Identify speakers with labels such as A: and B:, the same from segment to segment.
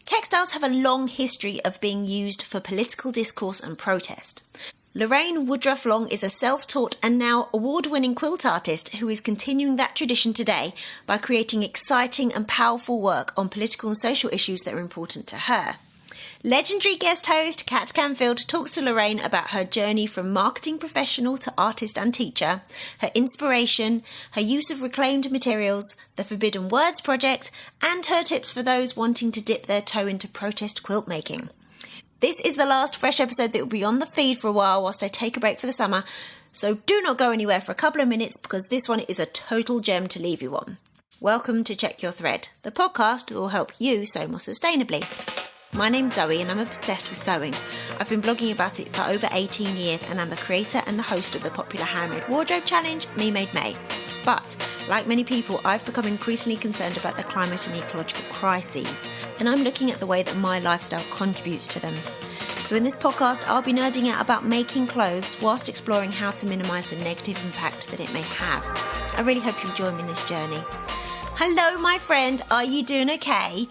A: Textiles have a long history of being used for political discourse and protest. Lorraine Woodruff-Long is a self-taught and now award-winning quilt artist who is continuing that tradition today by creating exciting and powerful work on political and social issues that are important to her. Legendary guest host Kat Camfield talks to Lorraine about her journey from marketing professional to artist and teacher, her inspiration, her use of reclaimed materials, the Forbidden Words project, and her tips for those wanting to dip their toe into protest quilt making. This is the last fresh episode that will be on the feed for a while whilst I take a break for the summer, so do not go anywhere for a couple of minutes because this one is a total gem to leave you on. Welcome to Check Your Thread, the podcast that will help you sew more sustainably. My name's Zoe and I'm obsessed with sewing. I've been blogging about it for over 18 years and I'm the creator and the host of the popular handmade wardrobe challenge, Me Made May. But, like many people, I've become increasingly concerned about the climate and ecological crises, and I'm looking at the way that my lifestyle contributes to them. So in this podcast, I'll be nerding out about making clothes whilst exploring how to minimise the negative impact that it may have. I really hope you'll join me in this journey. Hello, my friend. Are you doing okay?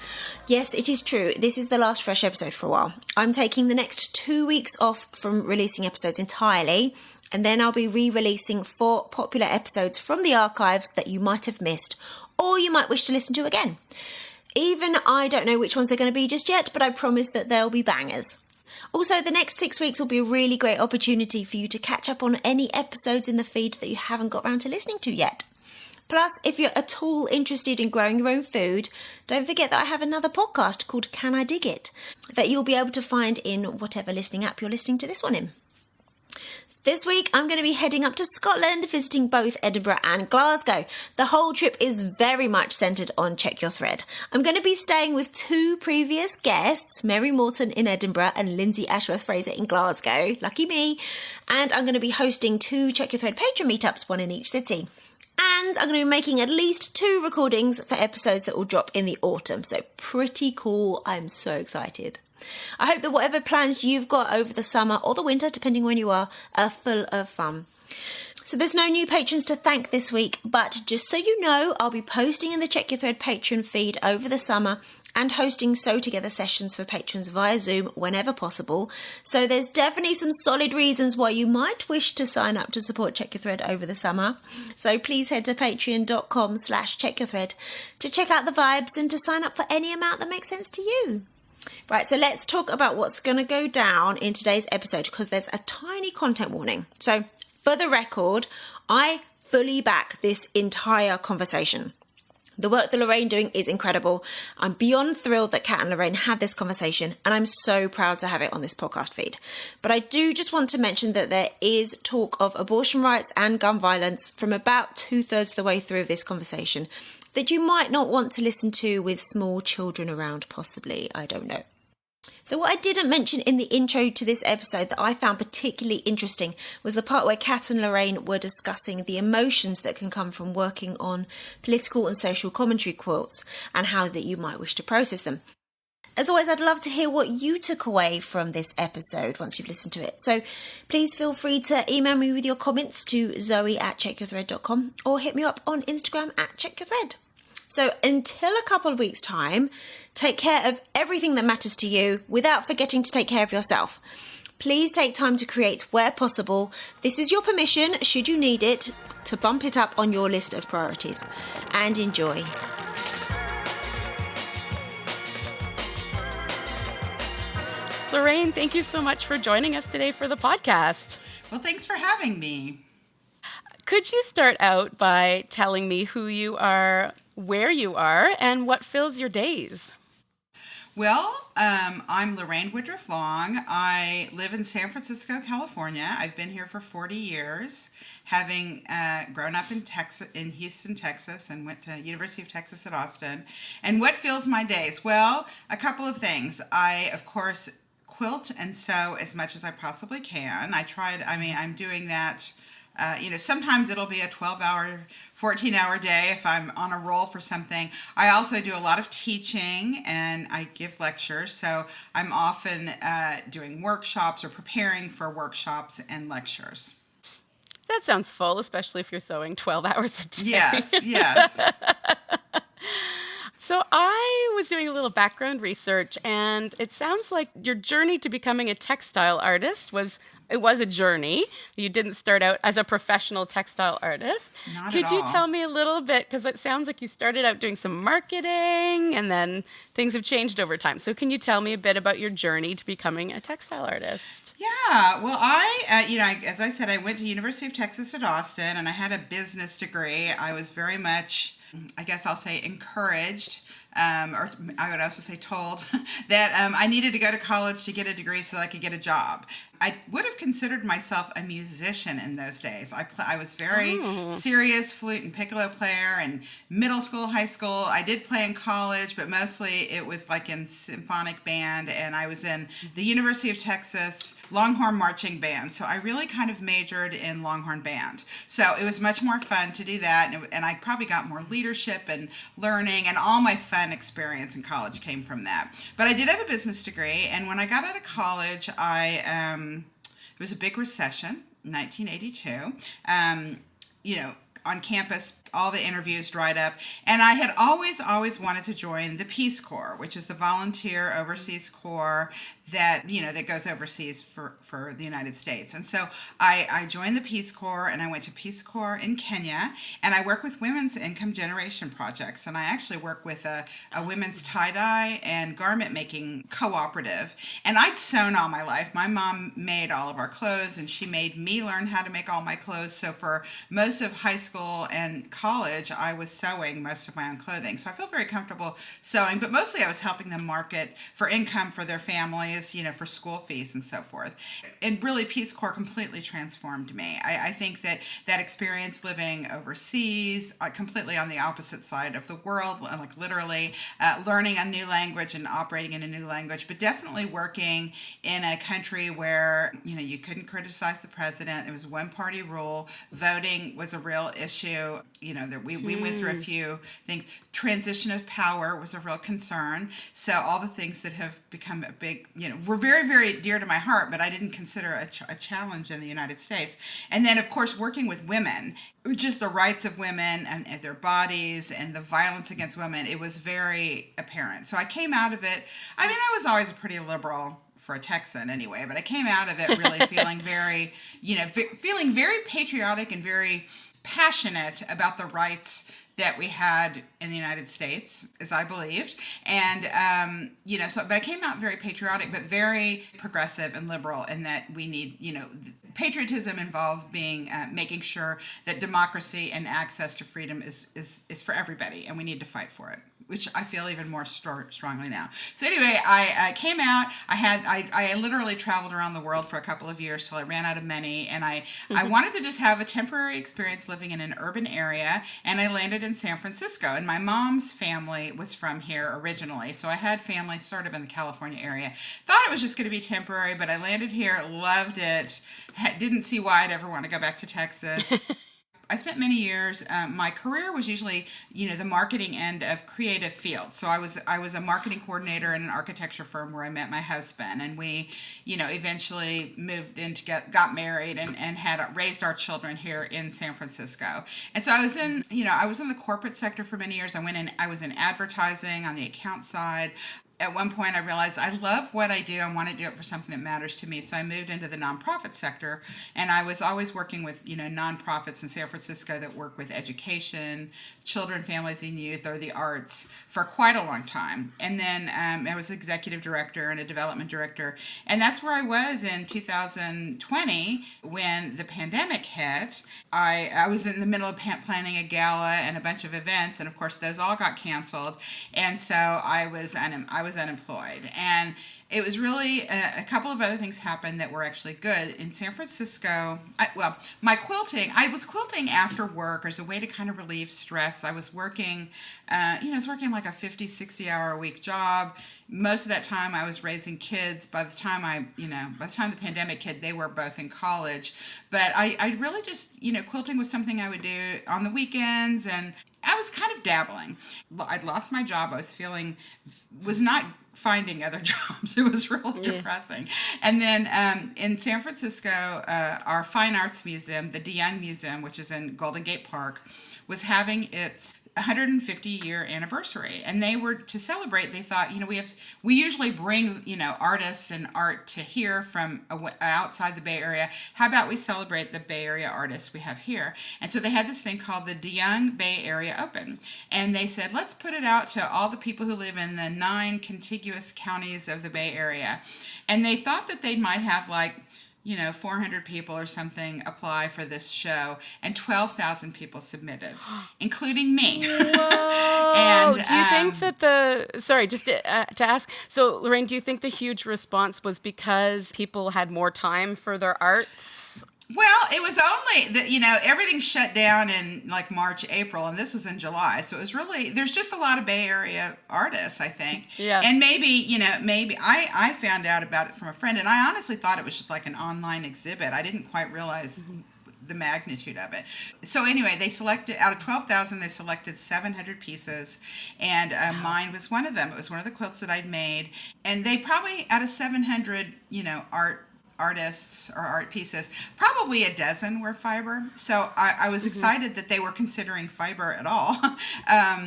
A: Yes, it is true. This is the last fresh episode for a while. I'm taking the next 2 weeks off from releasing episodes entirely, and then I'll be re-releasing 4 popular episodes from the archives that you might have missed, or you might wish to listen to again. Even I don't know which ones they're going to be just yet, but I promise that they'll be bangers. Also, the next 6 weeks will be a really great opportunity for you to catch up on any episodes in the feed that you haven't got around to listening to yet. Plus, if you're at all interested in growing your own food, don't forget that I have another podcast called Can I Dig It? That you'll be able to find in whatever listening app you're listening to this one in. This week, I'm going to be heading up to Scotland, visiting both Edinburgh and Glasgow. The whole trip is very much centred on Check Your Thread. I'm going to be staying with 2 previous guests, Mary Morton in Edinburgh and Lindsay Ashworth-Fraser in Glasgow. Lucky me. And I'm going to be hosting 2 Check Your Thread Patreon meetups, one in each city. And I'm going to be making at least 2 recordings for episodes that will drop in the autumn. So pretty cool. I'm so excited. I hope that whatever plans you've got over the summer or the winter, depending when you are full of fun. So there's no new patrons to thank this week, but just so you know, I'll be posting in the Check Your Thread Patreon feed over the summer and hosting Sew Together sessions for patrons via Zoom whenever possible. So there's definitely some solid reasons why you might wish to sign up to support Check Your Thread over the summer. So please head to patreon.com/checkyourthread to check out the vibes and to sign up for any amount that makes sense to you. Right, so let's talk about what's going to go down in today's episode because there's a tiny content warning. So for the record, I fully back this entire conversation. The work that Lorraine doing is incredible. I'm beyond thrilled that Kat and Lorraine had this conversation, and I'm so proud to have it on this podcast feed. But I do just want to mention that there is talk of abortion rights and gun violence from about 2/3 of the way through this conversation that you might not want to listen to with small children around, possibly. I don't know. So what I didn't mention in the intro to this episode that I found particularly interesting was the part where Kat and Lorraine were discussing the emotions that can come from working on political and social commentary quilts and how that you might wish to process them. As always, I'd love to hear what you took away from this episode once you've listened to it. So please feel free to email me with your comments to zoe@checkyourthread.com or hit me up on Instagram @checkyourthread. So until a couple of weeks' time, take care of everything that matters to you without forgetting to take care of yourself. Please take time to create where possible. This is your permission, should you need it, to bump it up on your list of priorities. And enjoy.
B: Lorraine, thank you so much for joining us today for the podcast.
C: Well, thanks for having me.
B: Could you start out by telling me who you are, where you are, and what fills your days?
C: Well, I'm Lorraine Woodruff-Long. I live in San Francisco, California. I've been here for 40 years, having grown up in Houston, Texas, and went to University of Texas at Austin. And what fills my days? Well, a couple of things. I, of course, quilt and sew as much as I possibly can. I'm doing that. Sometimes it'll be a 12-hour, 14-hour day if I'm on a roll for something. I also do a lot of teaching and I give lectures. So I'm often doing workshops or preparing for workshops and lectures.
B: That sounds full, especially if you're sewing 12 hours a day.
C: Yes.
B: So I was doing a little background research, and it sounds like your journey to becoming a textile artist was a journey. You didn't start out as a professional textile artist.
C: Not at
B: Could you
C: all.
B: tell me a little bit, because it sounds like you started out doing some marketing and then things have changed over time. So can you tell me a bit about your journey to becoming a textile artist?
C: Yeah, well, as I said, I went to University of Texas at Austin, and I had a business degree. I was very much, I guess I'll say, encouraged, or I would also say told, that I needed to go to college to get a degree so that I could get a job. I would have considered myself a musician in those days. I was very serious flute and piccolo player in middle school, high school. I did play in college, but mostly it was like in symphonic band, and I was in the University of Texas Longhorn Marching Band. So I really kind of majored in Longhorn Band. So it was much more fun to do that, and I probably got more leadership and learning, and all my fun experience in college came from that. But I did have a business degree, and when I got out of college, it was a big recession, 1982. On campus, all the interviews dried up, and I had always wanted to join the Peace Corps, which is the volunteer overseas corps that goes overseas for the United States. And so I joined the Peace Corps, and I went to Peace Corps in Kenya, and I work with women's income generation projects, and I actually work with a women's tie-dye and garment making cooperative. And I'd sewn all my life. My mom made all of our clothes, and she made me learn how to make all my clothes. So for most of high school and college, I was sewing most of my own clothing. So I feel very comfortable sewing, but mostly I was helping them market for income for their families, for school fees and so forth. And really, Peace Corps completely transformed me. I think that experience living overseas, completely on the opposite side of the world, like literally learning a new language and operating in a new language, but definitely working in a country where, you couldn't criticize the president. There was one party rule. Voting was a real issue. We went through a few things. Transition of power was a real concern. So all the things that have become a big, were very, very dear to my heart, but I didn't consider a challenge in the United States. And then, of course, working with women, just the rights of women and their bodies and the violence against women, it was very apparent. So I came out of it. I mean, I was always a pretty liberal for a Texan anyway, but I came out of it really feeling very, feeling very patriotic and very passionate about the rights that we had in the United States, as I believed. And, but I came out very patriotic, but very progressive and liberal in that we need, patriotism involves making sure that democracy and access to freedom is for everybody, and we need to fight for it, which I feel even more strongly now. So anyway, I came out. I literally traveled around the world for a couple of years till I ran out of money, and I wanted to just have a temporary experience living in an urban area, and I landed in San Francisco. And my mom's family was from here originally, so I had family sort of in the California area. Thought it was just going to be temporary, but I landed here, loved it, didn't see why I'd ever want to go back to Texas. I spent many years, my career was usually, the marketing end of creative fields. So I was a marketing coordinator in an architecture firm where I met my husband, and we, eventually moved in to got married and had raised our children here in San Francisco. And so I was in the corporate sector for many years. I was in advertising on the account side. At one point, I realized I love what I do. I want to do it for something that matters to me. So I moved into the nonprofit sector, and I was always working with, nonprofits in San Francisco that work with education, children, families, and youth, or the arts for quite a long time. And then I was executive director and a development director. And that's where I was in 2020 when the pandemic hit. I was in the middle of planning a gala and a bunch of events, and of course, those all got canceled. And so I was unemployed, and it was really a couple of other things happened that were actually good in San Francisco. I was quilting after work as a way to kind of relieve stress. I was working, like a 50, 60 hour a week job. Most of that time I was raising kids. By the time the pandemic hit, they were both in college. But I really just, quilting was something I would do on the weekends, and I was kind of dabbling. I'd lost my job. I was not finding other jobs. It was really depressing. And then in San Francisco, our Fine Arts Museum, the DeYoung Museum, which is in Golden Gate Park, was having its 150-year anniversary, and they were to celebrate. They thought, we usually bring artists and art to here from outside the Bay Area. How about we celebrate the Bay Area artists we have here? And so they had this thing called the DeYoung Bay Area Open, and they said, let's put it out to all the people who live in the 9 contiguous counties of the Bay Area. And they thought that they might have 400 people or something apply for this show, and 12,000 people submitted, including me.
B: Whoa!
C: And
B: do you think that just to ask, so Lorraine, do you think the huge response was because people had more time for their arts?
C: Well, it was only that, everything shut down in March, April, and this was in July. So it was really, there's just a lot of Bay Area artists, I think.
B: Yeah.
C: And maybe I found out about it from a friend, and I honestly thought it was just like an online exhibit. I didn't quite realize the magnitude of it. So anyway, they selected, out of 12,000, they selected 700 pieces, and mine was one of them. It was one of the quilts that I'd made. And they probably, out of 700, artists or art pieces, probably a dozen were fiber. So I was excited that they were considering fiber at all.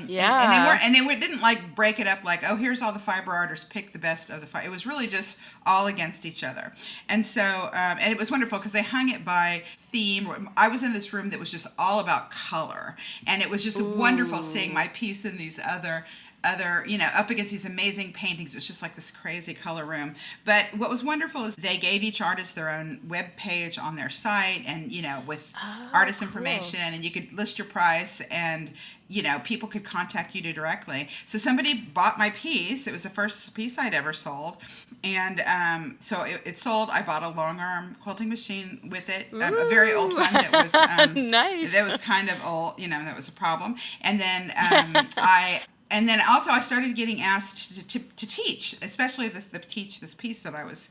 B: Yeah.
C: And they didn't break it up like, oh, here's all the fiber artists, pick the best of the fiber. It was really just all against each other. And so, and it was wonderful because they hung it by theme. I was in this room that was just all about color. And it was just wonderful seeing my piece in these other, up against these amazing paintings. It was just like this crazy color room. But what was wonderful is they gave each artist their own web page on their site, and, with artist information, and you could list your price, and, people could contact you directly. So somebody bought my piece. It was the first piece I'd ever sold. And so it sold. I bought a long arm quilting machine with it, a very old one that was
B: nice.
C: That was kind of old, that was a problem. And then And then also I started getting asked to teach, especially teach this piece that was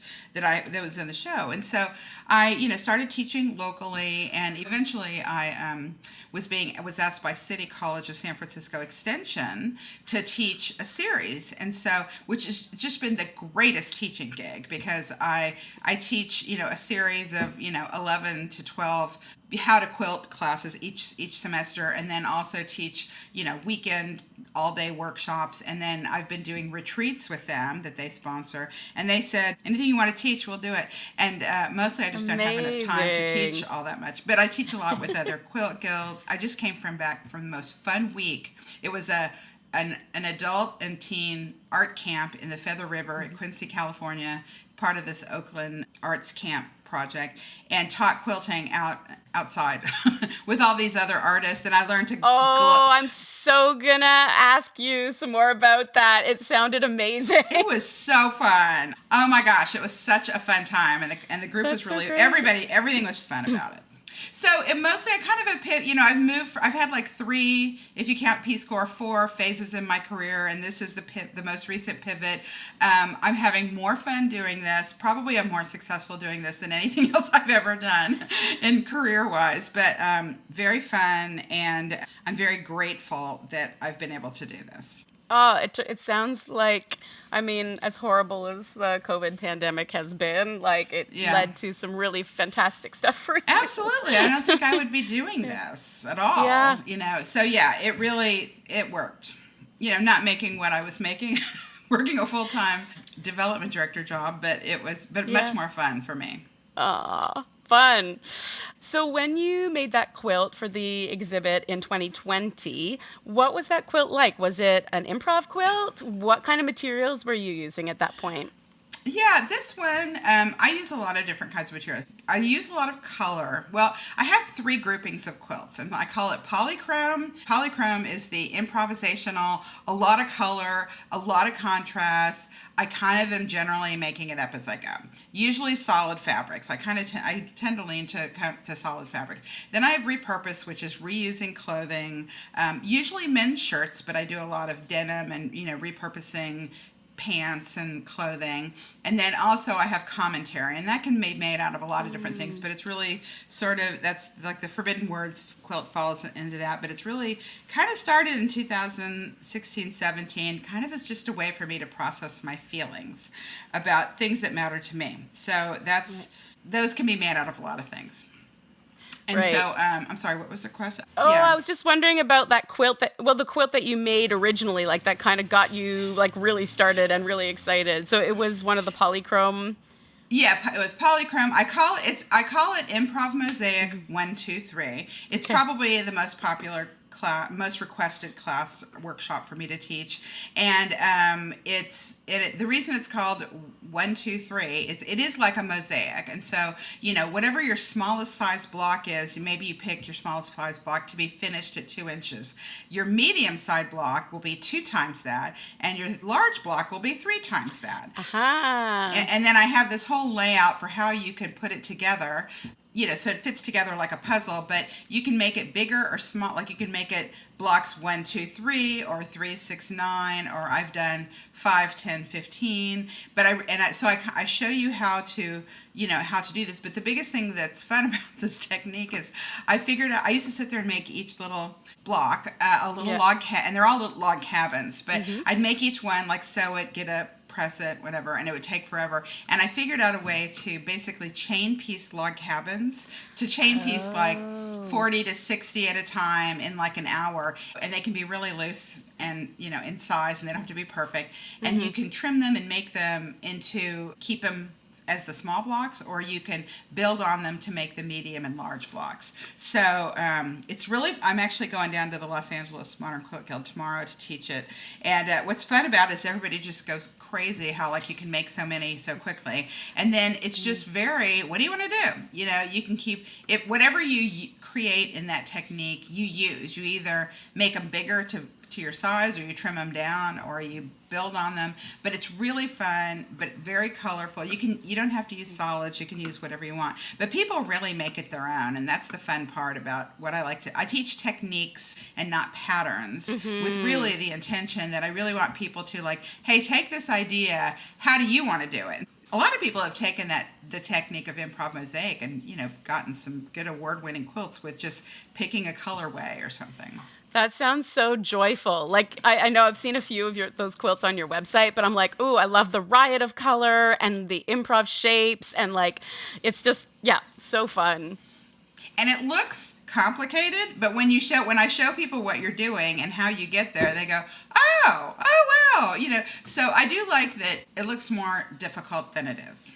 C: in the show. And so I, started teaching locally, and eventually I was asked by City College of San Francisco Extension to teach a series. And so, which has just been the greatest teaching gig, because I teach, a series of, 11 to 12 how to quilt classes each semester, and then also teach, weekend all day workshops. And then I've been doing retreats with them that they sponsor, and they said, anything you want to teach, we'll do it. And mostly I just don't have enough time to teach all that much, but I teach a lot with other quilt guilds. I just came back from the most fun week. It was an adult and teen art camp in the Feather River in Quincy, California, part of this Oakland Arts Camp project, and taught quilting outside with all these other artists, and I learned to
B: I'm so gonna ask you some more about that. It sounded amazing.
C: It was so fun. Oh my gosh, it was such a fun time, and the group was really everything was fun about it. So mostly I kind of I've had 3, if you count Peace Corps, 4 phases in my career, and this is the most recent pivot. I'm having more fun doing this. Probably I'm more successful doing this than anything else I've ever done in career-wise, but very fun, and I'm very grateful that I've been able to do this.
B: Oh, it sounds like, as horrible as the COVID pandemic has been, it led to some really fantastic stuff for you.
C: Absolutely. I don't think I would be doing this at all.
B: Yeah.
C: So yeah, it worked. Not making what I was making, working a full-time development director job, but much more fun for me.
B: Aw, fun. So when you made that quilt for the exhibit in 2020, what was that quilt like? Was it an improv quilt? What kind of materials were you using at that point?
C: Yeah, this one, I use a lot of different kinds of materials. I use a lot of color. Well, I have 3 groupings of quilts, and I call it polychrome. Polychrome is the improvisational, a lot of color, a lot of contrast. I kind of am generally making it up as I go. Usually solid fabrics. I tend to lean to solid fabrics. Then I have repurpose, which is reusing clothing, usually men's shirts, but I do a lot of denim and, repurposing pants and clothing. And then also I have commentary, and that can be made out of a lot of different things, but it's really that's like the Forbidden Words quilt falls into that, but it's really kind of started in 2016-17, kind of as just a way for me to process my feelings about things that matter to me. So those can be made out of a lot of things. And
B: right.
C: so, I'm sorry, what was the question?
B: Oh,
C: Yeah.
B: I was just wondering about that quilt the quilt that you made originally, like that kind of got you like really started and really excited. So it was one of the polychrome.
C: Yeah, it was polychrome. I call it Improv Mosaic 1, 2, 3. It's
B: Okay.
C: probably the most popular class, most requested class workshop for me to teach, and the reason it's called 1, 2, 3 is it is like a mosaic, and so whatever your smallest size block is, maybe you pick your smallest size block to be finished at 2 inches. Your medium size block will be 2 times that, and your large block will be 3 times that.
B: Aha.
C: And then I have this whole layout for how you can put it together, so it fits together like a puzzle, but you can make it bigger or small. Like you can make it blocks 1, 2, 3, or 3, 6, 9, or I've done 5, 10, 15. But I show you how to do this. But the biggest thing that's fun about this technique is I figured out, I used to sit there and make each little block a little log and they're all little log cabins, but I'd make each one, like sew it, get up, press it, whatever, and it would take forever. And I figured out a way to basically chain piece log cabins, to chain piece like 40 to 60 at a time in like an hour, and they can be really loose and in size, and they don't have to be perfect. And you can trim them and make them keep them as the small blocks, or you can build on them to make the medium and large blocks. So I'm actually going down to the Los Angeles Modern Quilt Guild tomorrow to teach it. And what's fun about it is everybody just goes crazy how like you can make so many so quickly. And then it's just what do you want to do? You can keep it, whatever you create in that technique you use. You either make them bigger to your size, or you trim them down, or you build on them. But it's really fun, but very colorful. You don't have to use solids. You can use whatever you want. But people really make it their own, and that's the fun part about what I like to. I teach techniques and not patterns, with really the intention that I really want people to like, hey, take this idea. How do you want to do it? A lot of people have taken the technique of improv mosaic and gotten some good award-winning quilts with just picking a colorway or something.
B: That sounds so joyful. Like, I know I've seen a few of those quilts on your website, but I'm like, ooh, I love the riot of color and the improv shapes, and like, it's just, so fun.
C: And it looks complicated, but when I show people what you're doing and how you get there, they go, oh wow, So I do like that it looks more difficult than it is.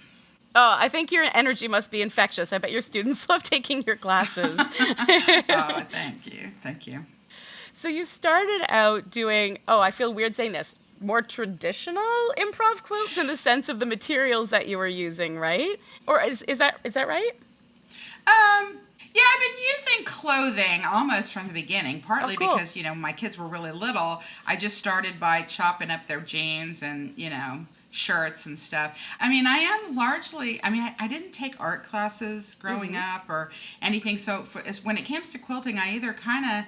B: Oh, I think your energy must be infectious. I bet your students love taking your classes.
C: Oh, thank you.
B: So you started out doing, I feel weird saying this, more traditional improv quilts in the sense of the materials that you were using, right? Or is that right?
C: Yeah, I've been using clothing almost from the beginning, partly
B: cool.
C: because, my kids were really little. I just started by chopping up their jeans and, shirts and stuff. I mean, I didn't take art classes growing up or anything. So when it comes to quilting, I either kind of,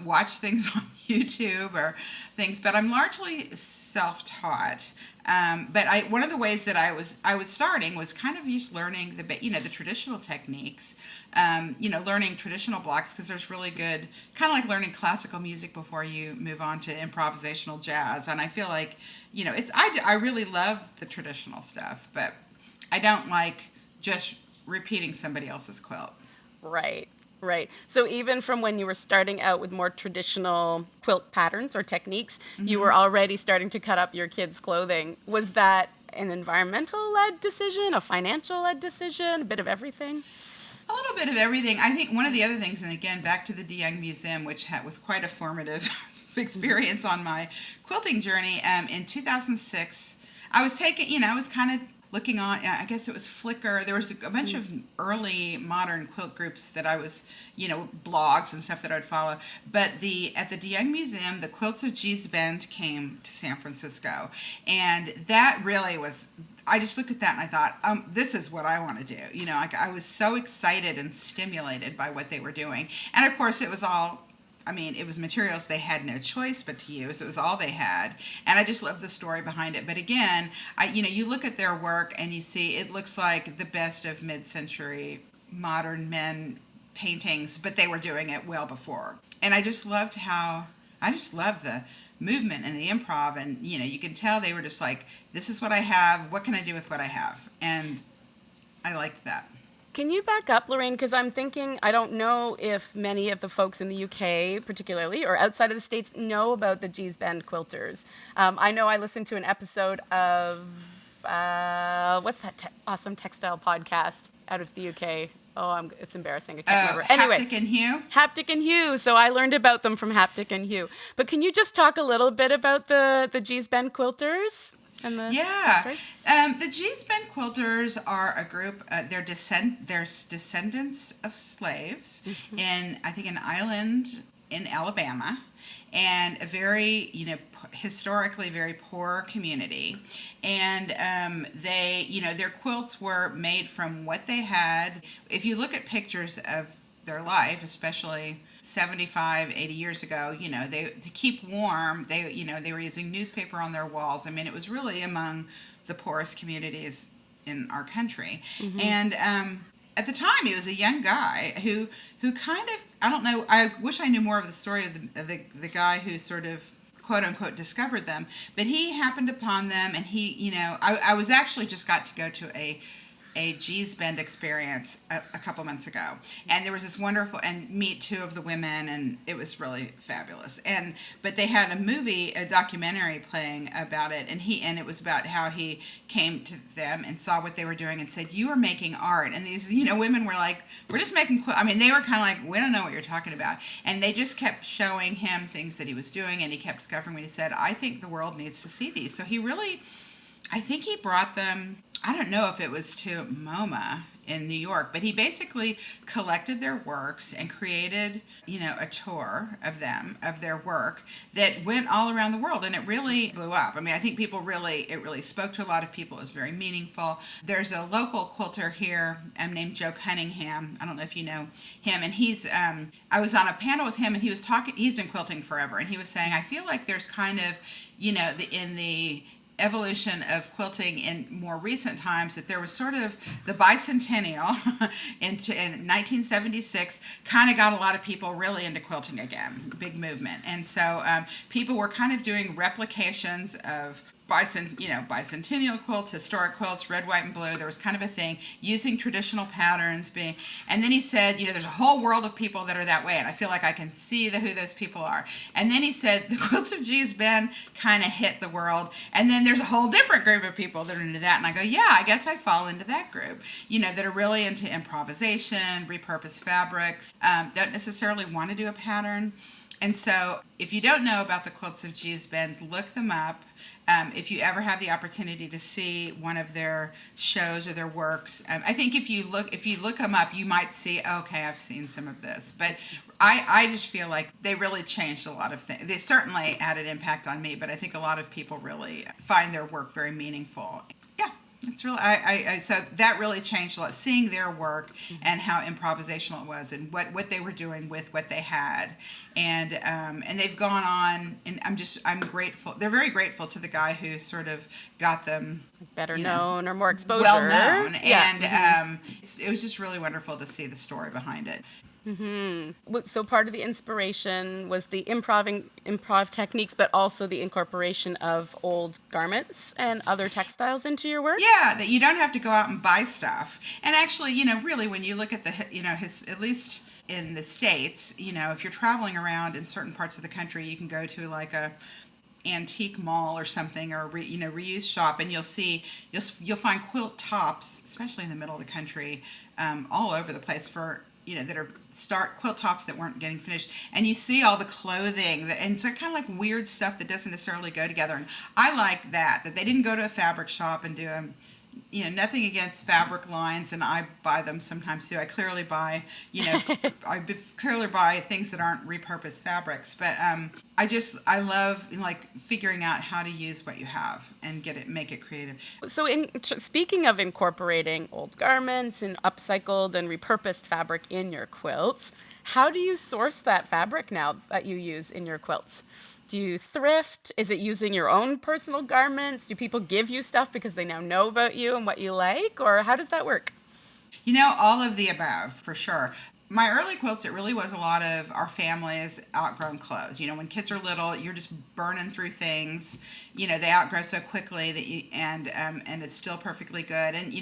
C: watch things on YouTube or things, but I'm largely self-taught. But one of the ways that I was starting was kind of just learning the traditional techniques, learning traditional blocks, because there's really good, kind of like learning classical music before you move on to improvisational jazz. And I feel like, I really love the traditional stuff, but I don't like just repeating somebody else's quilt.
B: Right. So even from when you were starting out with more traditional quilt patterns or techniques, you were already starting to cut up your kids' clothing. Was that an environmental-led decision, a financial-led decision, a bit of everything?
C: A little bit of everything. I think one of the other things, and again, back to the De Young Museum, which was quite a formative experience on my quilting journey. In 2006, I was kind of looking on, I guess it was Flickr. There was a bunch of early modern quilt groups that I was, blogs and stuff that I would follow. But at the De Young Museum, the Quilts of Gee's Bend came to San Francisco. And that really was, I just looked at that and I thought, this is what I want to do. I was so excited and stimulated by what they were doing. And of course, it was materials they had no choice but to use. It was all they had. And I just love the story behind it. But again, you look at their work and you see it looks like the best of mid-century modern men paintings, but they were doing it well before. And I just loved the movement and the improv. And, you can tell they were just like, this is what I have. What can I do with what I have? And I liked that.
B: Can you back up, Lorraine? Because I'm thinking, I don't know if many of the folks in the UK, particularly, or outside of the States, know about the Gee's Bend quilters. I know I listened to an episode of, what's that awesome textile podcast out of the UK? Oh, it's embarrassing. I can't remember. Anyway,
C: Haptic and Hue?
B: Haptic and Hue. So I learned about them from Haptic and Hue. But can you just talk a little bit about the Gee's Bend quilters?
C: Yeah. The Gee's Bend Quilters are a group, they're descendants of slaves in, I think, an island in Alabama, and a very, historically very poor community. And their quilts were made from what they had. If you look at pictures of their life, especially 75, 80 years ago, to keep warm, they were using newspaper on their walls. I mean, it was really among the poorest communities in our country. And at the time, he was a young guy who kind of, I don't know, I wish I knew more of the story of the guy who sort of, quote unquote, discovered them, but he happened upon them, and he, I was actually just got to go to a Gee's Bend experience a couple months ago, and there was this wonderful, and meet two of the women, and it was really fabulous. But they had a documentary playing about it, and it was about how he came to them and saw what they were doing and said, "You are making art." And these women were like, "We're just making I mean, they were kind of like, "We don't know what you're talking about," and they just kept showing him things that he was doing, and he kept discovering what he said. I think the world needs to see these. So I think he brought them, I don't know if it was to MoMA in New York, but he basically collected their works and created, a tour of their work that went all around the world, and it really blew up. I mean, I think it really spoke to a lot of people. It was very meaningful. There's a local quilter here named Joe Cunningham. I don't know if you know him, and he's, I was on a panel with him, and he was talking, he's been quilting forever, and he was saying, I feel like there's kind of, in the evolution of quilting in more recent times, that there was sort of the bicentennial in 1976 kind of got a lot of people really into quilting again, big movement. And so people were kind of doing replications of bicentennial quilts, historic quilts, red, white, and blue. There was kind of a thing using traditional patterns and then he said, there's a whole world of people that are that way, and I feel like I can see who those people are. And then he said the quilts of Gee's Bend kind of hit the world, and then there's a whole different group of people that are into that. And I go, yeah, I guess I fall into that group, that are really into improvisation, repurposed fabrics, don't necessarily want to do a pattern. And so if you don't know about the quilts of Gee's Bend, look them up. If you ever have the opportunity to see one of their shows or their works, I think if you look them up, you might see, okay, I've seen some of this. But I just feel like they really changed a lot of things. They certainly had an impact on me, but I think a lot of people really find their work very meaningful. Yeah. It's really, so that really changed a lot, seeing their work and how improvisational it was, and what they were doing with what they had, and they've gone on, and I'm grateful. They're very grateful to the guy who sort of got them
B: better known or more exposure,
C: well known,
B: yeah.
C: And it was just really wonderful to see the story behind it.
B: So part of the inspiration was the improv techniques, but also the incorporation of old garments and other textiles into your work?
C: Yeah, that you don't have to go out and buy stuff. And actually, really, when you look at at least in the States, if you're traveling around in certain parts of the country, you can go to like a antique mall or something, or reuse shop, and you'll find quilt tops, especially in the middle of the country, all over the place for that are quilt tops that weren't getting finished, and you see all the clothing and so kind of like weird stuff that doesn't necessarily go together. And I like that they didn't go to a fabric shop and do nothing against fabric lines, and I buy them sometimes too. I clearly buy things that aren't repurposed fabrics, but I love figuring out how to use what you have and make it creative.
B: So speaking of incorporating old garments and upcycled and repurposed fabric in your quilts, how do you source that fabric now that you use in your quilts? Do you thrift? Is it using your own personal garments? Do people give you stuff because they now know about you and what you like? Or how does that work?
C: All of the above, for sure. My early quilts, it really was a lot of our family's outgrown clothes. When kids are little, you're just burning through things. They outgrow so quickly that and it's still perfectly good. And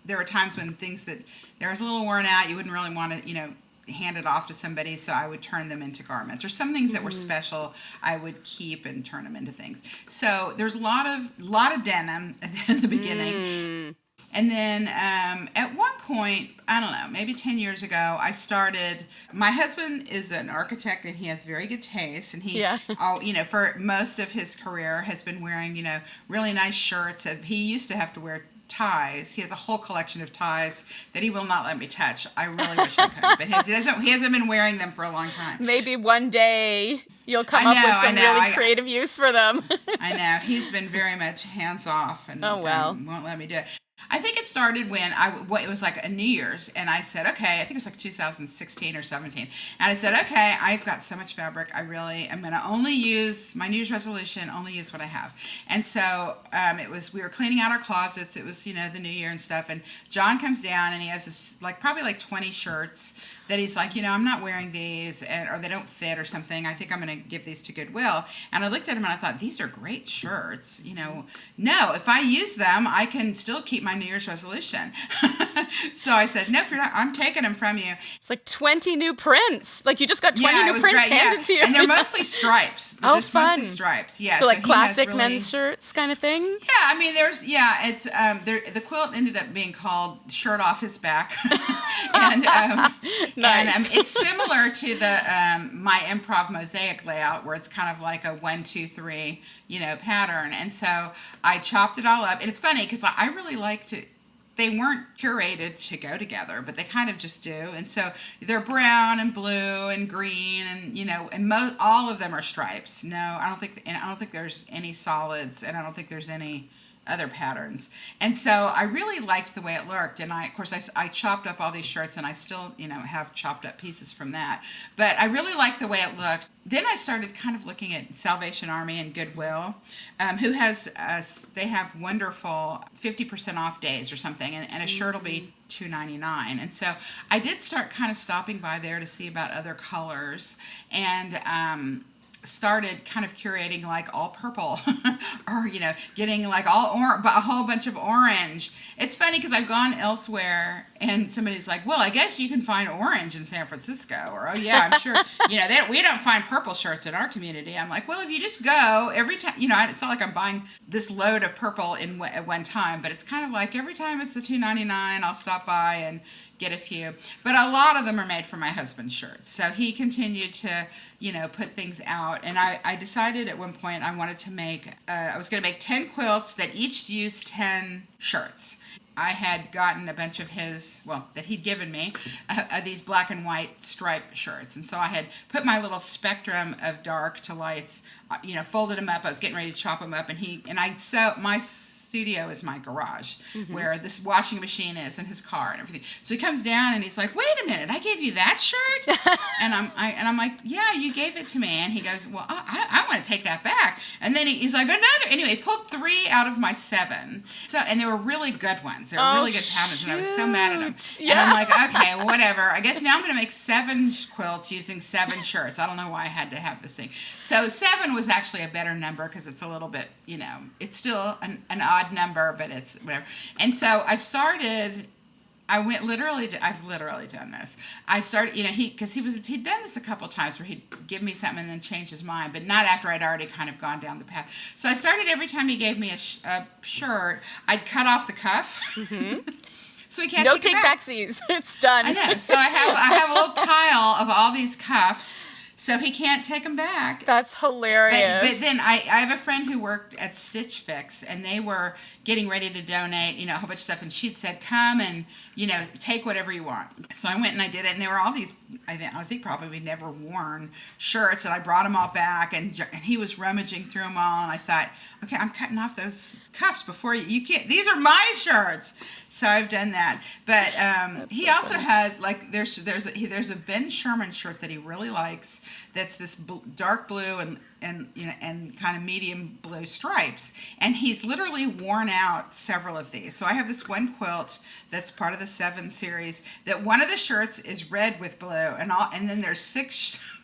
C: there were times when things that there was a little worn out, you wouldn't really want to, hand it off to somebody, so I would turn them into garments. Or some things that were special, I would keep and turn them into things. So there's a lot of denim in the beginning. And then at one point, I don't know, maybe 10 years ago, I started. My husband is an architect and he has very good taste. And he, for most of his career, has been wearing, really nice shirts. He used to have to wear ties. He has a whole collection of ties that he will not let me touch. I really wish I could, but he hasn't been wearing them for a long time.
B: Maybe one day you'll come up with some really creative use for them.
C: I know. He's been very much hands off and won't let me do it. I think it started when it was like a New Year's, and I said, okay, I think it was like 2016 or 17, and I said, okay, I've got so much fabric, I'm going to only use, my New Year's resolution, only use what I have. And so we were cleaning out our closets, it was, the New Year and stuff, and John comes down, and he has this, probably 20 shirts that he's like, I'm not wearing these, or they don't fit or something. I think I'm going to give these to Goodwill. And I looked at him and I thought, these are great shirts. No, if I use them, I can still keep my New Year's resolution. So I said, nope, I'm taking them from you.
B: It's like 20 new prints. Like you just got 20 new prints handed to you.
C: And they're mostly stripes.
B: Fun.
C: Mostly stripes. Yeah.
B: So like classic men's shirts kind of thing?
C: Yeah, it's, the quilt ended up being called Shirt Off His Back. And,
B: nice.
C: And it's similar to the my improv mosaic layout, where it's kind of like a 1, 2, 3, pattern. And so I chopped it all up. And it's funny because I really like to. They weren't curated to go together, but they kind of just do. And so they're brown and blue and green, and all of them are stripes. No, I don't think there's any solids, and I don't think there's any other patterns. And so I really liked the way it looked, and I chopped up all these shirts, and I still have chopped up pieces from that, but I really liked the way it looked. Then I started kind of looking at Salvation Army and Goodwill, who they have wonderful 50% off days or something, and a shirt will be $2.99. And so I did start kind of stopping by there to see about other colors, and started kind of curating all purple or getting a whole bunch of orange. It's funny because I've gone elsewhere and somebody's like, well, I guess you can find orange in San Francisco, or oh yeah, I'm sure we don't find purple shirts in our community. I'm like, well, if you just go every time, it's not like I'm buying this load of purple at one time, but it's kind of like every time it's a $2.99, I'll stop by and get a few. But a lot of them are made for my husband's shirts. So he continued to, put things out. And I decided at one point I wanted to I was going to make 10 quilts that each used 10 shirts. I had gotten a bunch of that he'd given me, these black and white striped shirts. And so I had put my little spectrum of dark to lights, folded them up. I was getting ready to chop them up. My studio is my garage, where this washing machine is, and his car and everything. So he comes down and he's like, wait a minute, I gave you that shirt? and I'm like, yeah, you gave it to me. And he goes, well, I want to take that back. And then he's like, another. Anyway, he pulled 3 out of my 7. So, and they were really good ones. They were really good patterns, and I was so mad at them. Yeah. And I'm like, okay, well, whatever. I guess now I'm going to make 7 quilts using 7 shirts. I don't know why I had to have this thing. So 7 was actually a better number because it's a little bit, it's still an odd number, but it's whatever. And so I've literally done this. I started, he'd done this a couple times where he'd give me something and then change his mind, but not after I'd already kind of gone down the path. So I started every time he gave me a shirt, I'd cut off the cuff. So he can't take it back.
B: Backsies. It's done.
C: I know. So I have a little pile of all these cuffs, so he can't take them back.
B: That's hilarious.
C: But then I have a friend who worked at Stitch Fix, and they were getting ready to donate, a whole bunch of stuff. And she'd said, come and, take whatever you want. So I went and I did it. And there were all these, I think probably never worn shirts. And I brought them all back. And he was rummaging through them all. And I thought, okay, I'm cutting off those cuffs before you can't. These are my shirts. So I've done that. But he also has, there's a Ben Sherman shirt that he really likes. That's this dark blue and kind of medium blue stripes, and he's literally worn out several of these. So I have this one quilt that's part of the 7 series that one of the shirts is red with blue, and then there's 6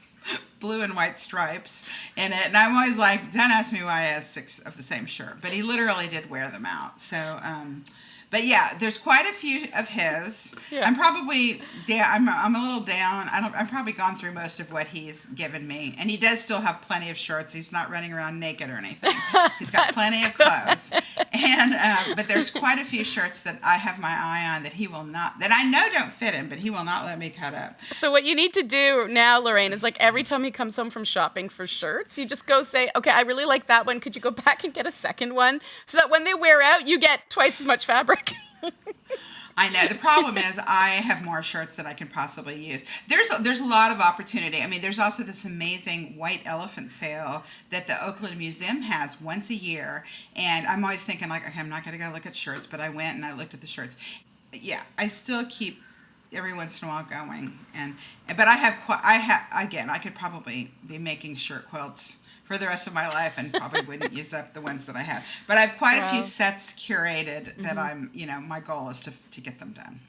C: blue and white stripes in it. And I'm always like, don't ask me why he has 6 of the same shirt. But he literally did wear them out. So, but yeah, there's quite a few of his.
B: Yeah.
C: I'm probably down. I'm a little down. I'm probably gone through most of what he's given me, and he does still have plenty of shirts. He's not running around naked or anything. He's got plenty of clothes, and but there's quite a few shirts that I have my eye on that he will not. That I know don't fit him, but he will not let me cut up.
B: So what you need to do now, Lorraine, is like every time he comes home from shopping for shirts, you just go say, okay, I really like that one. Could you go back and get a second one? So that when they wear out, you get twice as much fabric.
C: I know. The problem is I have more shirts than I can possibly use. There's a lot of opportunity. I mean, there's also this amazing white elephant sale that the Oakland Museum has once a year. And I'm always thinking, like, okay, I'm not going to go look at shirts. But I went and I looked at the shirts. Yeah, I still keep every once in a while going. But I could probably be making shirt quilts for the rest of my life and probably wouldn't use up the ones that I have. But I have quite a few sets curated that I'm, my goal is to get them done.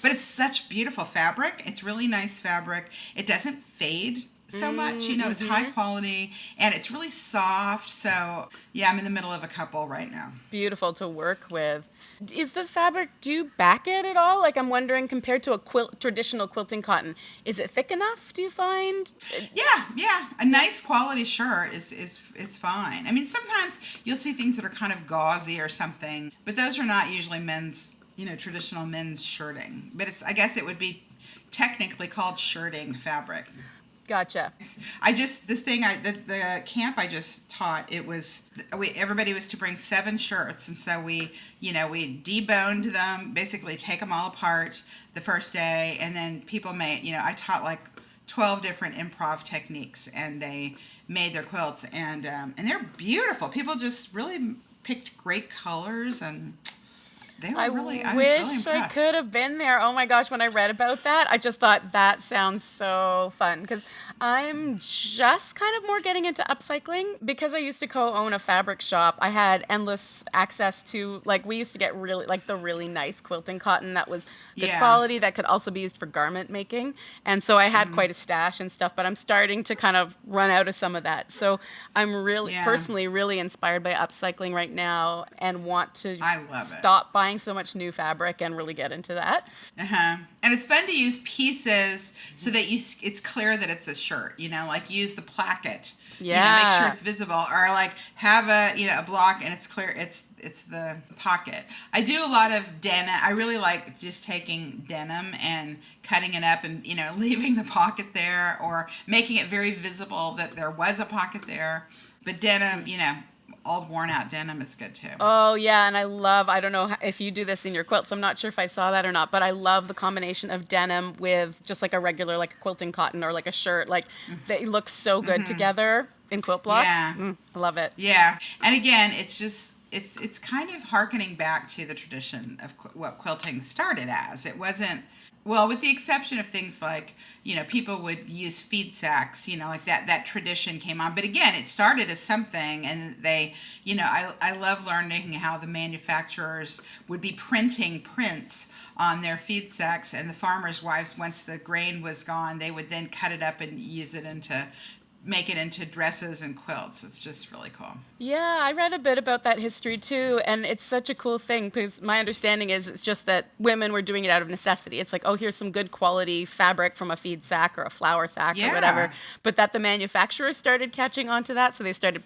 C: But it's such beautiful fabric. It's really nice fabric. It doesn't fade so much, it's high quality and it's really soft. So yeah, I'm in the middle of a couple right now.
B: Beautiful to work with. Is the fabric, do you back it at all? Like I'm wondering, compared to a traditional quilting cotton, is it thick enough, do you find?
C: Yeah. A nice quality shirt is fine. I mean, sometimes you'll see things that are kind of gauzy or something, but those are not usually men's, traditional men's shirting. But I guess it would be technically called shirting fabric.
B: Gotcha.
C: The camp I just taught, everybody was to bring 7 shirts, and so we deboned them, basically take them all apart the first day, and then people made, I taught like 12 different improv techniques, and they made their quilts, and they're beautiful. People just really picked great colors, and I was really impressed.
B: I could have been there. Oh my gosh, when I read about that, I just thought that sounds so fun, because I'm just kind of more getting into upcycling. Because I used to co-own a fabric shop, I had endless access to, like, we used to get the really nice quilting cotton that was good quality that could also be used for garment making. And so I had quite a stash and stuff, but I'm starting to kind of run out of some of that. So I'm personally really inspired by upcycling right now and want to stop buying so much new fabric and really get into that.
C: And it's fun to use pieces so that it's clear that it's a shirt, like use the placket, make sure it's visible, or like have a block and it's clear it's the pocket. I do a lot of denim. I really like just taking denim and cutting it up and leaving the pocket there, or making it very visible that there was a pocket there. But denim, old worn out denim is good too.
B: Oh yeah, and I don't know if you do this in your quilts, I'm not sure if I saw that or not, but I love the combination of denim with just like a regular, like a quilting cotton or like a shirt. Like they look so good together in quilt blocks. I love it.
C: Yeah, and again, it's just it's kind of hearkening back to the tradition of what quilting started as. It wasn't, well, with the exception of things like, people would use feed sacks, like that tradition came on. But again, it started as something, and they, I love learning how the manufacturers would be printing prints on their feed sacks, and the farmers' wives, once the grain was gone, they would then cut it up and make it into dresses and quilts. It's just really cool.
B: Yeah, I read a bit about that history too, and it's such a cool thing, because my understanding is it's just that women were doing it out of necessity. It's like, oh, here's some good quality fabric from a feed sack or a flour sack or whatever, but that the manufacturers started catching on to that, so they started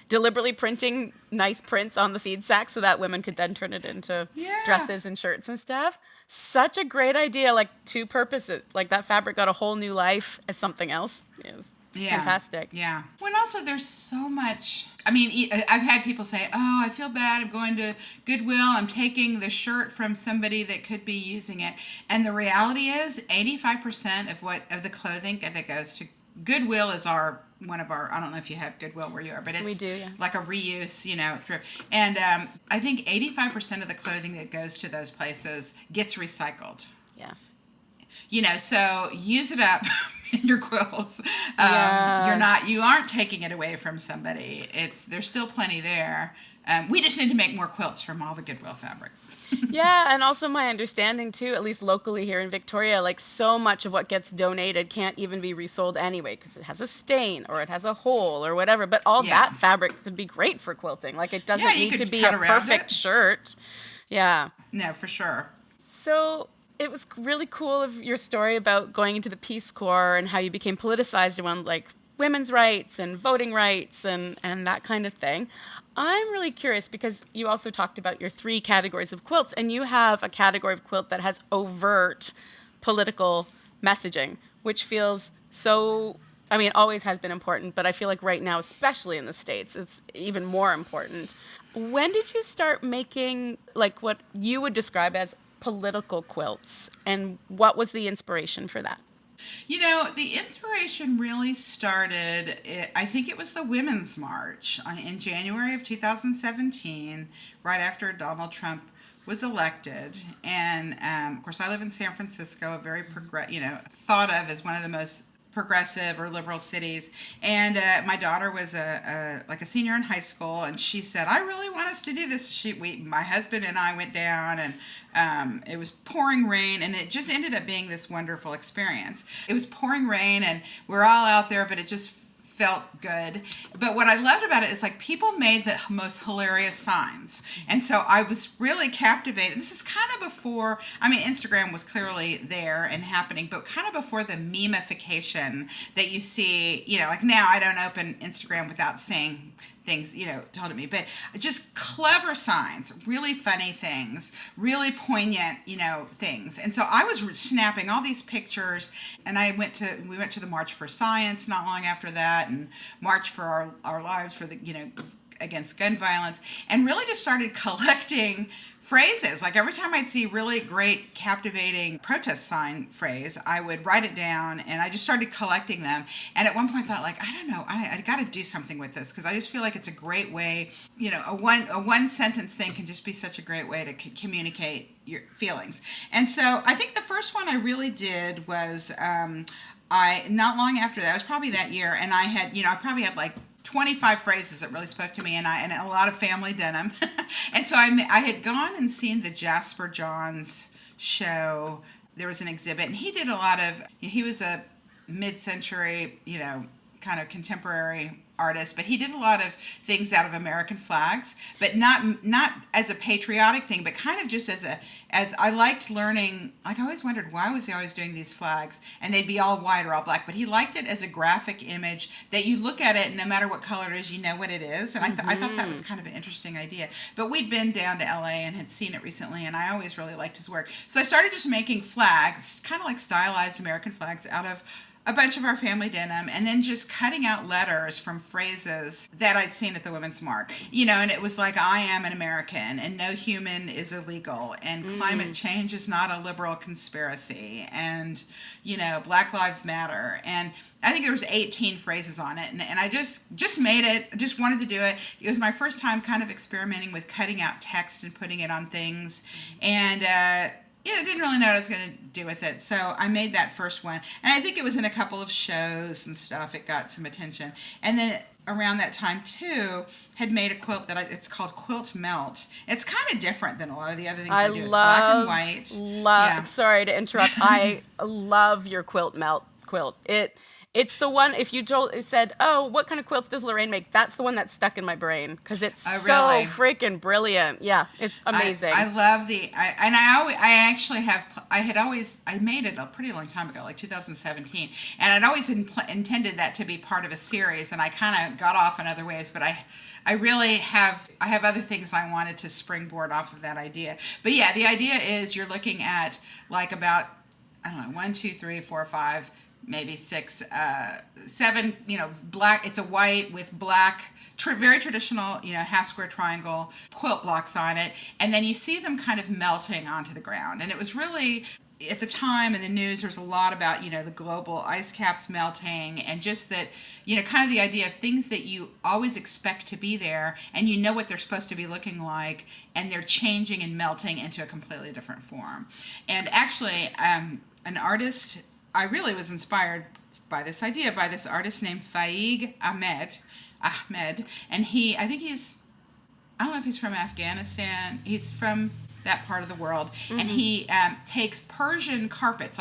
B: deliberately printing nice prints on the feed sack so that women could then turn it into dresses and shirts and stuff. Such a great idea, like 2 purposes. Like that fabric got a whole new life as something else. Fantastic.
C: Yeah. When also there's so much, I mean, I've had people say, oh, I feel bad, I'm going to Goodwill, I'm taking the shirt from somebody that could be using it. And the reality is 85% of the clothing that goes to Goodwill is one of our, I don't know if you have Goodwill where you are, but it's
B: we do,
C: like a reuse, thrift. And I think 85% of the clothing that goes to those places gets recycled.
B: Yeah.
C: So use it up in your quilts. You aren't taking it away from somebody. There's still plenty there. We just need to make more quilts from all the Goodwill fabric.
B: Yeah, and also my understanding too, at least locally here in Victoria, like so much of what gets donated can't even be resold anyway because it has a stain or it has a hole or whatever. But all that fabric could be great for quilting. Like it doesn't need to be a perfect shirt. Yeah.
C: No, for sure.
B: So it was really cool of your story about going into the Peace Corps and how you became politicized around like women's rights and voting rights and that kind of thing. I'm really curious because you also talked about your 3 categories of quilts, and you have a category of quilt that has overt political messaging, which feels so, I mean, it always has been important, but I feel like right now, especially in the States, it's even more important. When did you start making like what you would describe as political quilts, and what was the inspiration for that?
C: The inspiration really started, I think it was the Women's March in January of 2017, right after Donald Trump was elected. And, of course, I live in San Francisco, a very, thought of as one of the most progressive or liberal cities. And my daughter was a senior in high school, and she said, I really want us to do this. My husband and I went down, and it was pouring rain, and it just ended up being this wonderful experience. It was pouring rain, and we're all out there, but it just felt good. But what I loved about it is like people made the most hilarious signs. And so I was really captivated. This is kind of before, Instagram was clearly there and happening, but kind of before the memification that you see, like now I don't open Instagram without seeing things, told at me, but just clever signs, really funny things, really poignant, things. And so I was snapping all these pictures, and we went to the March for Science not long after that, and March for Our Lives for the, against gun violence, and really just started collecting phrases. Like every time I'd see really great, captivating protest sign phrase, I would write it down, and I just started collecting them. And at one point, I thought, like, I don't know, I got to do something with this because I just feel like it's a great way. A one sentence thing can just be such a great way to communicate your feelings. And so I think the first one I really did was not long after that. It was probably that year, and I probably had like 25 phrases that really spoke to me, and a lot of family denim. And so I had gone and seen the Jasper Johns show. There was an exhibit, and he was a mid-century, kind of contemporary artist, but he did a lot of things out of American flags, but not as a patriotic thing, but kind of just as I liked learning. Like I always wondered, why was he always doing these flags, and they'd be all white or all black, but he liked it as a graphic image that you look at it and no matter what color it is, you know what it is. And I thought that was kind of an interesting idea. But we'd been down to LA and had seen it recently, and I always really liked his work. So I started just making flags, kind of like stylized American flags out of a bunch of our family denim, and then just cutting out letters from phrases that I'd seen at the Women's March. And it was like, I am an American, and no human is illegal, and climate change is not a liberal conspiracy, and, Black Lives Matter. And I think there was 18 phrases on it, and I just made it, just wanted to do it. It was my first time kind of experimenting with cutting out text and putting it on things, and I didn't really know what I was going to do with it. So I made that first one. And I think it was in a couple of shows and stuff. It got some attention. And then around that time, too, had made a quilt it's called Quilt Melt. It's kind of different than a lot of the other things I do. It's black and white.
B: Sorry to interrupt. I love your Quilt Melt quilt. It's the one, if you said, oh, what kind of quilts does Lorraine make? That's the one that's stuck in my brain because it's so freaking brilliant. Yeah, it's amazing.
C: I love I made it a pretty long time ago, like 2017. And I'd always intended that to be part of a series, and I kind of got off in other ways, but I really have other things I wanted to springboard off of that idea. But yeah, the idea is you're looking at like about, 1, 2, 3, 4, 5, maybe 6, 7, black. It's a white with black, very traditional, half square triangle quilt blocks on it. And then you see them kind of melting onto the ground. And it was really, at the time in the news, there was a lot about, the global ice caps melting, and just that, kind of the idea of things that you always expect to be there, and what they're supposed to be looking like, and they're changing and melting into a completely different form. And actually, an artist, I really was inspired by this idea by this artist named Faig Ahmed, and I don't know if he's from Afghanistan. He's from that part of the world, and he takes Persian carpets.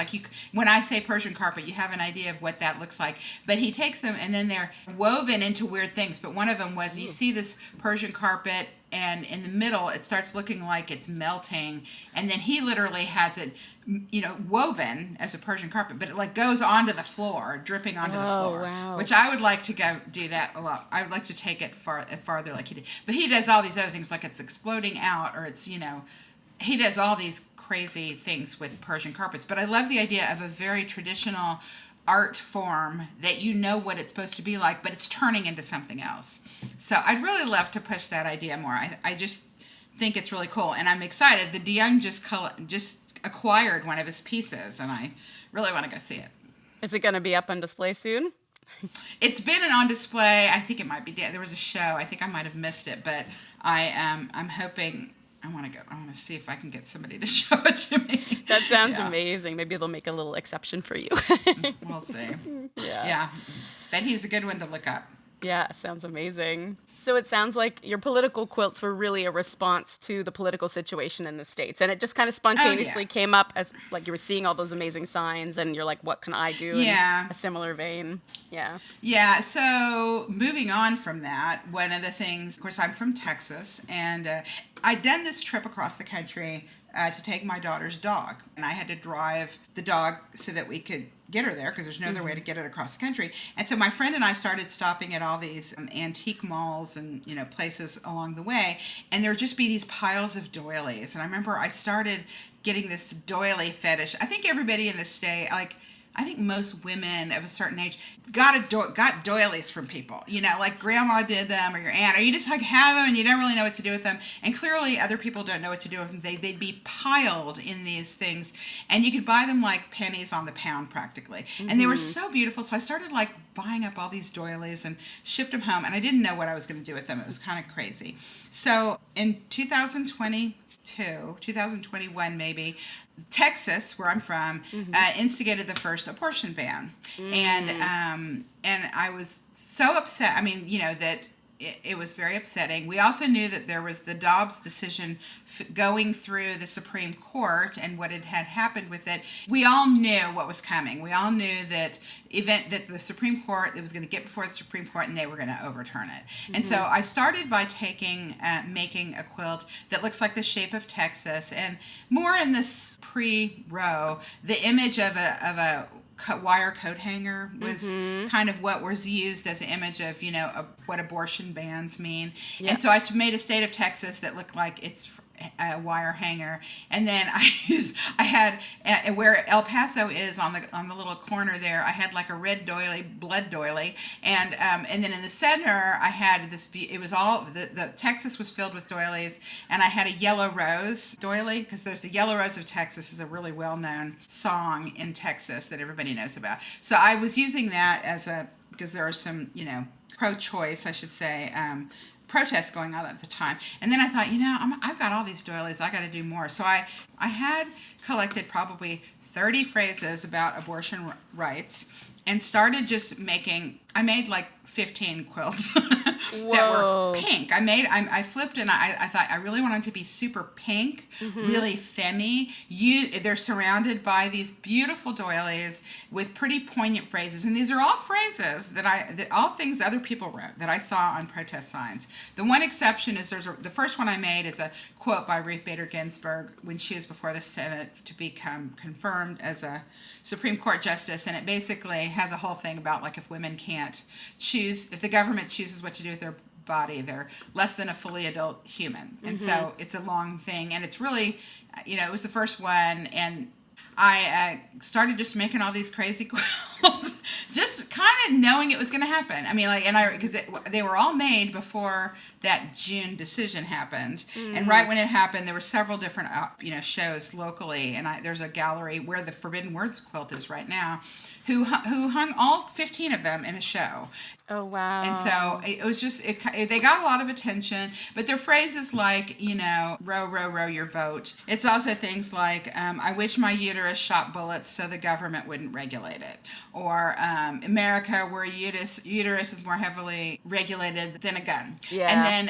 C: When I say Persian carpet, you have an idea of what that looks like. But he takes them, and then they're woven into weird things. But one of them was you see this Persian carpet, and in the middle, it starts looking like it's melting, and then he literally has it, woven as a Persian carpet, but it goes onto the floor, dripping onto the floor.
B: Wow.
C: Which I would like to go do that a lot. I would like to take it farther like he did. But he does all these other things, like it's exploding out, or it's, he does all these crazy things with Persian carpets. But I love the idea of a very traditional art form that what it's supposed to be like, but it's turning into something else. So I'd really love to push that idea more. I just think it's really cool, and I'm excited. The DeYoung just acquired one of his pieces, and I really want to go see it.
B: Is it going to be up on display soon?
C: It's been on display. I think it might be. There was a show. I think I might have missed it, but I'm hoping. I want to go. I want to see if I can get somebody to show it to me.
B: That sounds amazing. Maybe they'll make a little exception for you.
C: We'll see.
B: Yeah.
C: But he's a good one to look up.
B: Yeah, sounds amazing. So it sounds like your political quilts were really a response to the political situation in the States. And it just kind of spontaneously came up as you were seeing all those amazing signs, and you're like, what can I do in a similar vein? Yeah.
C: Yeah, so moving on from that, one of the things, of course, I'm from Texas, and I'd done this trip across the country to take my daughter's dog. And I had to drive the dog so that we could get her there, because there's no other way to get it across the country. And so my friend and I started stopping at all these antique malls and places along the way, and there would just be these piles of doilies. And I remember I started getting this doily fetish. I think everybody in the state, I think most women of a certain age got doilies from people, like grandma did them, or your aunt, or you just have them and you don't really know what to do with them. And clearly other people don't know what to do with them. They'd be piled in these things, and you could buy them like pennies on the pound practically. And they were so beautiful. So I started buying up all these doilies and shipped them home, and I didn't know what I was going to do with them. It was kind of crazy. So in 2021 maybe, Texas, where I'm from, instigated the first abortion ban. And I was so upset. I mean, that it was very upsetting. We also knew that there was the Dobbs decision going through the Supreme Court and what had happened with it. We all knew what was coming. We all knew that the Supreme Court, it was going to get before the Supreme Court, and they were going to overturn it. And so I started by making a quilt that looks like the shape of Texas, and more in this pre-row, the image of a wire coat hanger was kind of what was used as an image of, what abortion bans mean. Yep. And so I made a state of Texas that looked like it's a wire hanger. And then I had where El Paso is on the little corner there, I had a red doily, blood doily. And then in the center, I had this, it was all, the Texas was filled with doilies. And I had a yellow rose doily, because there's the Yellow Rose of Texas is a really well-known song in Texas that everybody knows about. So I was using that because there are some, pro-choice, I should say, protests going on at the time. And then I thought, I've got all these doilies, I got to do more. So I had collected probably 30 phrases about abortion rights, and started just I made 15 quilts that were pink. I flipped, and I thought I really want them to be super pink, really femmy. They're surrounded by these beautiful doilies with pretty poignant phrases, and these are all phrases all things other people wrote that I saw on protest signs. The one exception is the first one I made is a quote by Ruth Bader Ginsburg when she was before the Senate to become confirmed as a Supreme Court justice, and it basically has a whole thing about if women can't choose, if the government chooses what to do with their body, they're less than a fully adult human. And so it's a long thing, and it's really, it was the first one, and I started just making all these crazy quilts, just kind of knowing it was going to happen. I mean, because they were all made before that June decision happened, and right when it happened, there were several different shows locally, and there's a gallery where the Forbidden Words quilt is right now, who hung all 15 of them in a show.
B: Oh, wow.
C: And so it was just, they got a lot of attention, but they're phrases like, row, row, row your vote. It's also things like, I wish my uterus shot bullets so the government wouldn't regulate it. or America, where uterus is more heavily regulated than a gun.
B: Yeah.
C: And then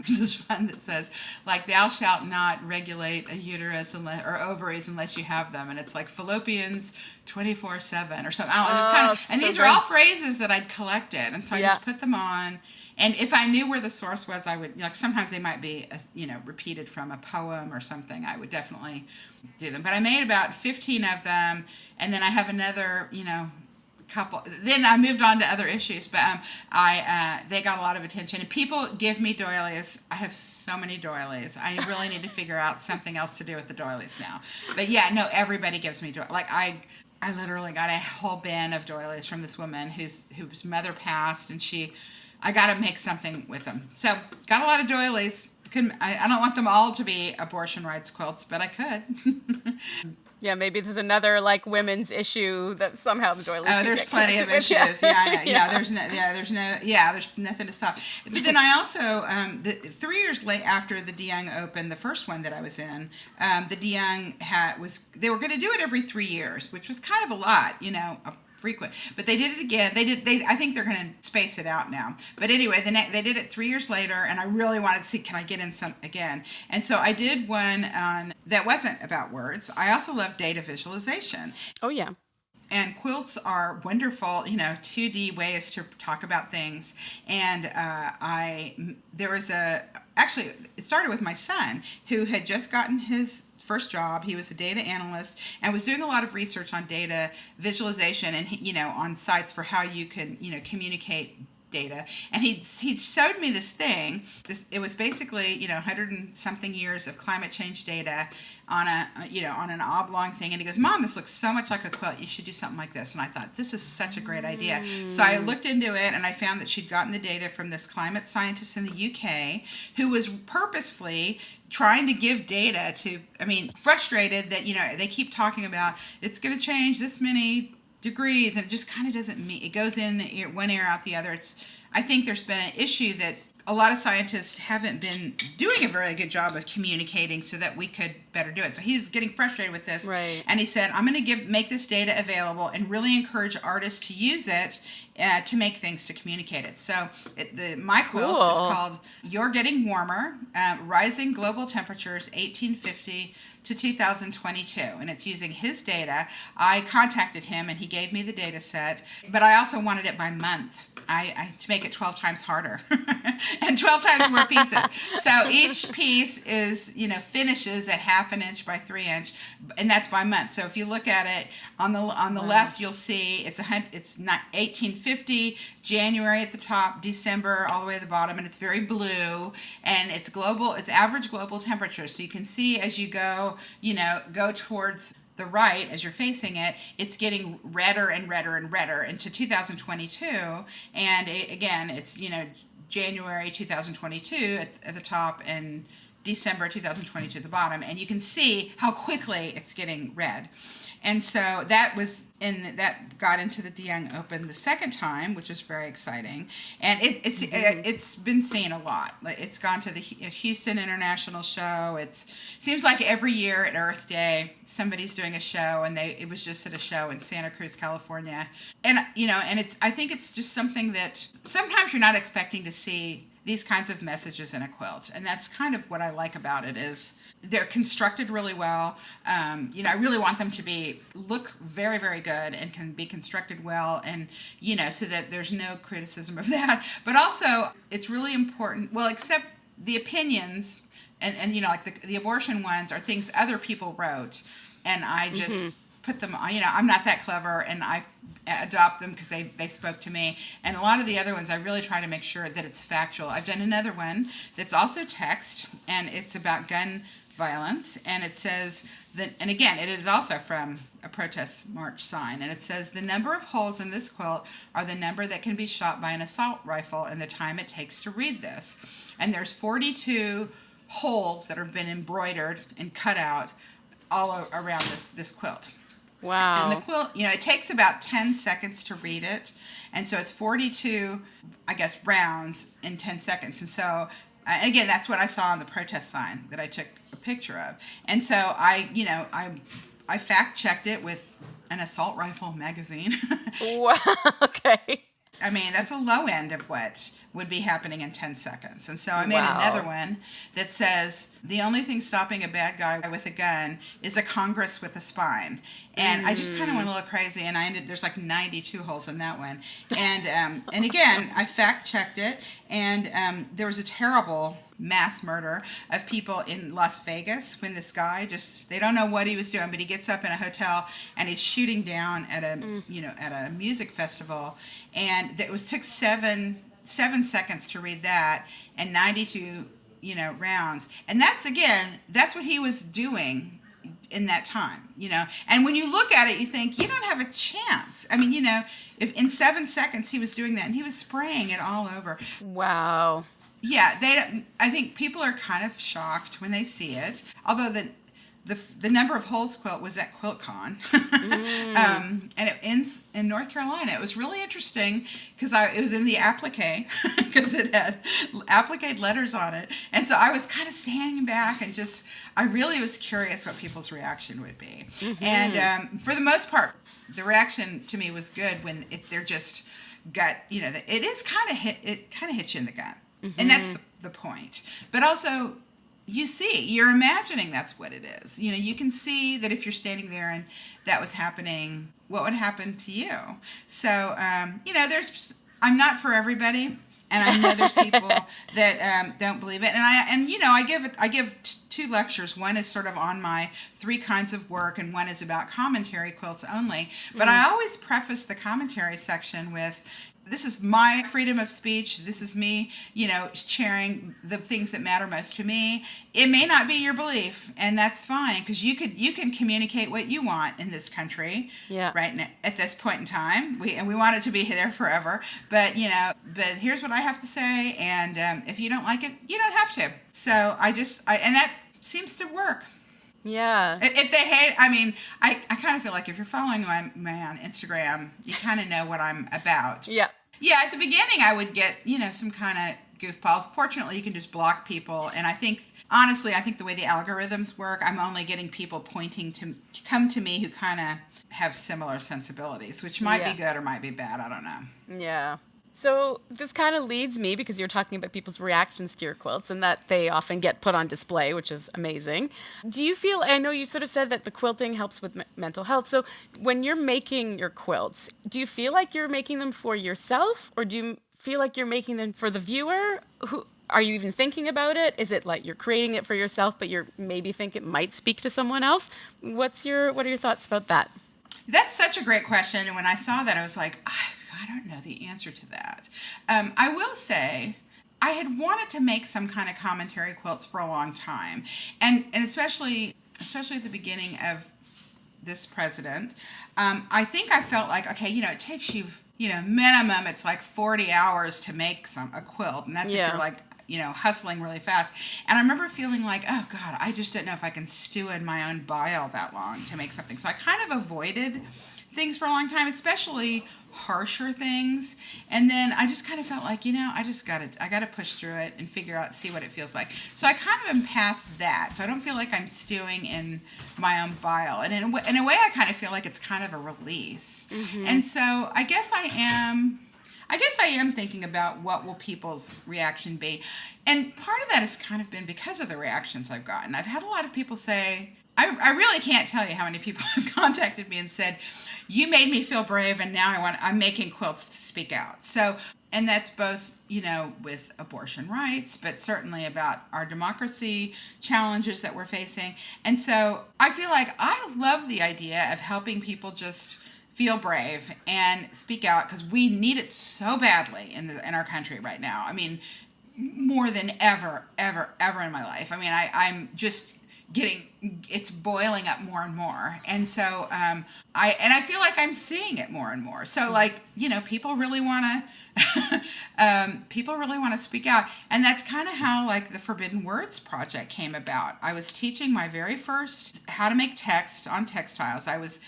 C: there's this one that says, like, thou shalt not regulate a uterus or ovaries unless you have them. And it's like fallopians 24/7 or something. I don't know, just kind of, and these are all phrases that I'd collected. And so I just put them on. And if I knew where the source was, I would, like, sometimes they might be, repeated from a poem or something. I would definitely do them. But I made about 15 of them. And then I have another, couple. Then I moved on to other issues, but they got a lot of attention. And people give me doilies. I have so many doilies. I really need to figure out something else to do with the doilies now. But yeah, no, everybody gives me doilies. Like I literally got a whole bin of doilies from this woman whose mother passed, and I got to make something with them. So got a lot of doilies. I don't want them all to be abortion rights quilts, but I could.
B: Yeah, maybe there's another like women's issue that somehow the doilies.
C: Oh, there's plenty of issues. Yeah, I know. Yeah, there's nothing to stop. But then I also 3 years late after the DeYoung opened, the first one that I was in, the DeYoung they were going to do it every 3 years, which was kind of a lot, frequent, but they did it again. I think they're going to space it out now. But anyway, they did it 3 years later, and I really wanted to see, can I get in some again? And so I did one that wasn't about words. I also love data visualization.
B: Oh yeah.
C: And quilts are wonderful, 2D ways to talk about things. And actually, it started with my son, who had just gotten his first job. He was a data analyst and was doing a lot of research on data visualization and, on sites for how you can, communicate data. And he showed me this thing. It was basically, 100 and something years of climate change data on an oblong thing. And he goes, Mom, this looks so much like a quilt. You should do something like this. And I thought, this is such a great idea. So I looked into it, and I found that she'd gotten the data from this climate scientist in the UK who was purposefully trying to give data to, frustrated that, they keep talking about it's going to change this many degrees, and it just kind of doesn't mean it goes in one ear out the other. I think there's been an issue that a lot of scientists haven't been doing a very good job of communicating so that we could better do it. So he was getting frustrated with this.
B: Right.
C: And he said, I'm going to make this data available and really encourage artists to use it to make things, to communicate it. So my quilt is called You're Getting Warmer, Rising Global Temperatures 1850 to 2022, and it's using his data. I contacted him, and he gave me the data set, but I also wanted it by month. To make it 12 times harder and 12 times more pieces. So each piece is, finishes at 1/2 inch by 3 inch, and that's by month. So if you look at it on the left, you'll see it's 1850, January at the top, December all the way at the bottom, and it's very blue, and it's global. It's average global temperature. So you can see as you go towards the right, as you're facing it, it's getting redder and redder and redder into 2022. And it's, January 2022 at the top and December 2022 at the bottom. And you can see how quickly it's getting red. And so that got into the DeYoung Open the second time, which is very exciting. And it's been seen a lot. It's gone to the Houston International Show. It seems like every year at Earth Day, somebody's doing a show, and it was just at a show in Santa Cruz, California. And I think it's just something that sometimes you're not expecting to see these kinds of messages in a quilt. And that's kind of what I like about it is they're constructed really well. I really want them to look very, very good and can be constructed well, and so that there's no criticism of that. But also, it's really important. Well, except the opinions and like the abortion ones are things other people wrote, and I just put them on. I'm not that clever, and I adopt them because they spoke to me. And a lot of the other ones, I really try to make sure that it's factual. I've done another one that's also text, and it's about gun violence, and it says that, and again, it is also from a protest march sign, and it says the number of holes in this quilt are the number that can be shot by an assault rifle and the time it takes to read this. And there's 42 holes that have been embroidered and cut out all around this quilt.
B: Wow.
C: And the quilt, it takes about 10 seconds to read it, and so it's 42, I guess, rounds in 10 seconds. And so again, that's what I saw on the protest sign that I took a picture of. And so I fact checked it with an assault rifle magazine.
B: Wow. Okay.
C: I mean, that's a low end of what would be happening in 10 seconds. And so I made
B: Wow.
C: another one that says, the only thing stopping a bad guy with a gun is a Congress with a spine. And I just kind of went a little crazy, and there's like 92 holes in that one. And again, I fact checked it, and there was a terrible mass murder of people in Las Vegas when this guy they don't know what he was doing, but he gets up in a hotel and he's shooting down at a music festival, and took 7 seconds to read that, and 92 rounds, and that's what he was doing in that time, and when you look at it, you think you don't have a chance. I mean, if in 7 seconds he was doing that, and he was spraying it all over.
B: Wow.
C: Yeah, I think people are kind of shocked when they see it. Although the number of holes quilt was at QuiltCon, and it ends in North Carolina. It was really interesting because it was in the applique, because it had applique letters on it, and so I was kind of standing back and I really was curious what people's reaction would be. And for the most part, the reaction to me was good when they're just gut. It is it kind of hits you in the gut. And that's the point. But also, you're imagining that's what it is. You can see that if you're standing there and that was happening, what would happen to you? So, I'm not for everybody. And I know there's people that don't believe it. And I give 2 lectures. One is sort of on my 3 kinds of work, and one is about commentary quilts only. But I always preface the commentary section with, this is my freedom of speech. This is me, sharing the things that matter most to me. It may not be your belief, and that's fine, because you can communicate what you want in this country, right now, at this point in time. We want it to be there forever. But here's what I have to say, and if you don't like it, you don't have to. So and that seems to work.
B: Yeah.
C: If they hate, I kind of feel like if you're following me on Instagram, you kind of know what I'm about.
B: Yeah.
C: Yeah, at the beginning I would get, some kind of goofballs. Fortunately, you can just block people. And I think the way the algorithms work, I'm only getting people come to me who kind of have similar sensibilities, which might be good or might be bad. I don't know.
B: Yeah. So this kind of leads me, because you're talking about people's reactions to your quilts and that they often get put on display, which is amazing. Do you feel, I know you sort of said that the quilting helps with mental health. So when you're making your quilts, do you feel like you're making them for yourself, or do you feel like you're making them for the viewer? Are you even thinking about it? Is it like you're creating it for yourself, but you maybe think it might speak to someone else? What are your thoughts about that?
C: That's such a great question. And when I saw that, I was like, I don't know the answer to that. I will say I had wanted to make some kind of commentary quilts for a long time. And especially at the beginning of this president, I think I felt like, okay, it takes you, minimum, it's like 40 hours to make a quilt. And that's if you're like, hustling really fast. And I remember feeling like, oh God, I just don't know if I can stew in my own bile that long to make something. So I kind of avoided things for a long time, especially harsher things. And then I just kind of felt like, I got to push through it and see what it feels like. So I kind of am past that. So I don't feel like I'm stewing in my own bile. And in a way, I kind of feel like it's kind of a release. And so I guess I am thinking about what will people's reaction be. And part of that has kind of been because of the reactions I've gotten. I've had a lot of people say, I really can't tell you how many people have contacted me and said, you made me feel brave, and now I'm making quilts to speak out. So, and that's both, with abortion rights, but certainly about our democracy challenges that we're facing. And so I feel like I love the idea of helping people just feel brave and speak out, because we need it so badly in our country right now. I mean, more than ever in my life. I mean, I'm just it's boiling up more and more. And so I feel like I'm seeing it more and more. So people really want to speak out. And that's kind of how the Forbidden Words project came about. I was teaching my very first how to make text on Textiles. It was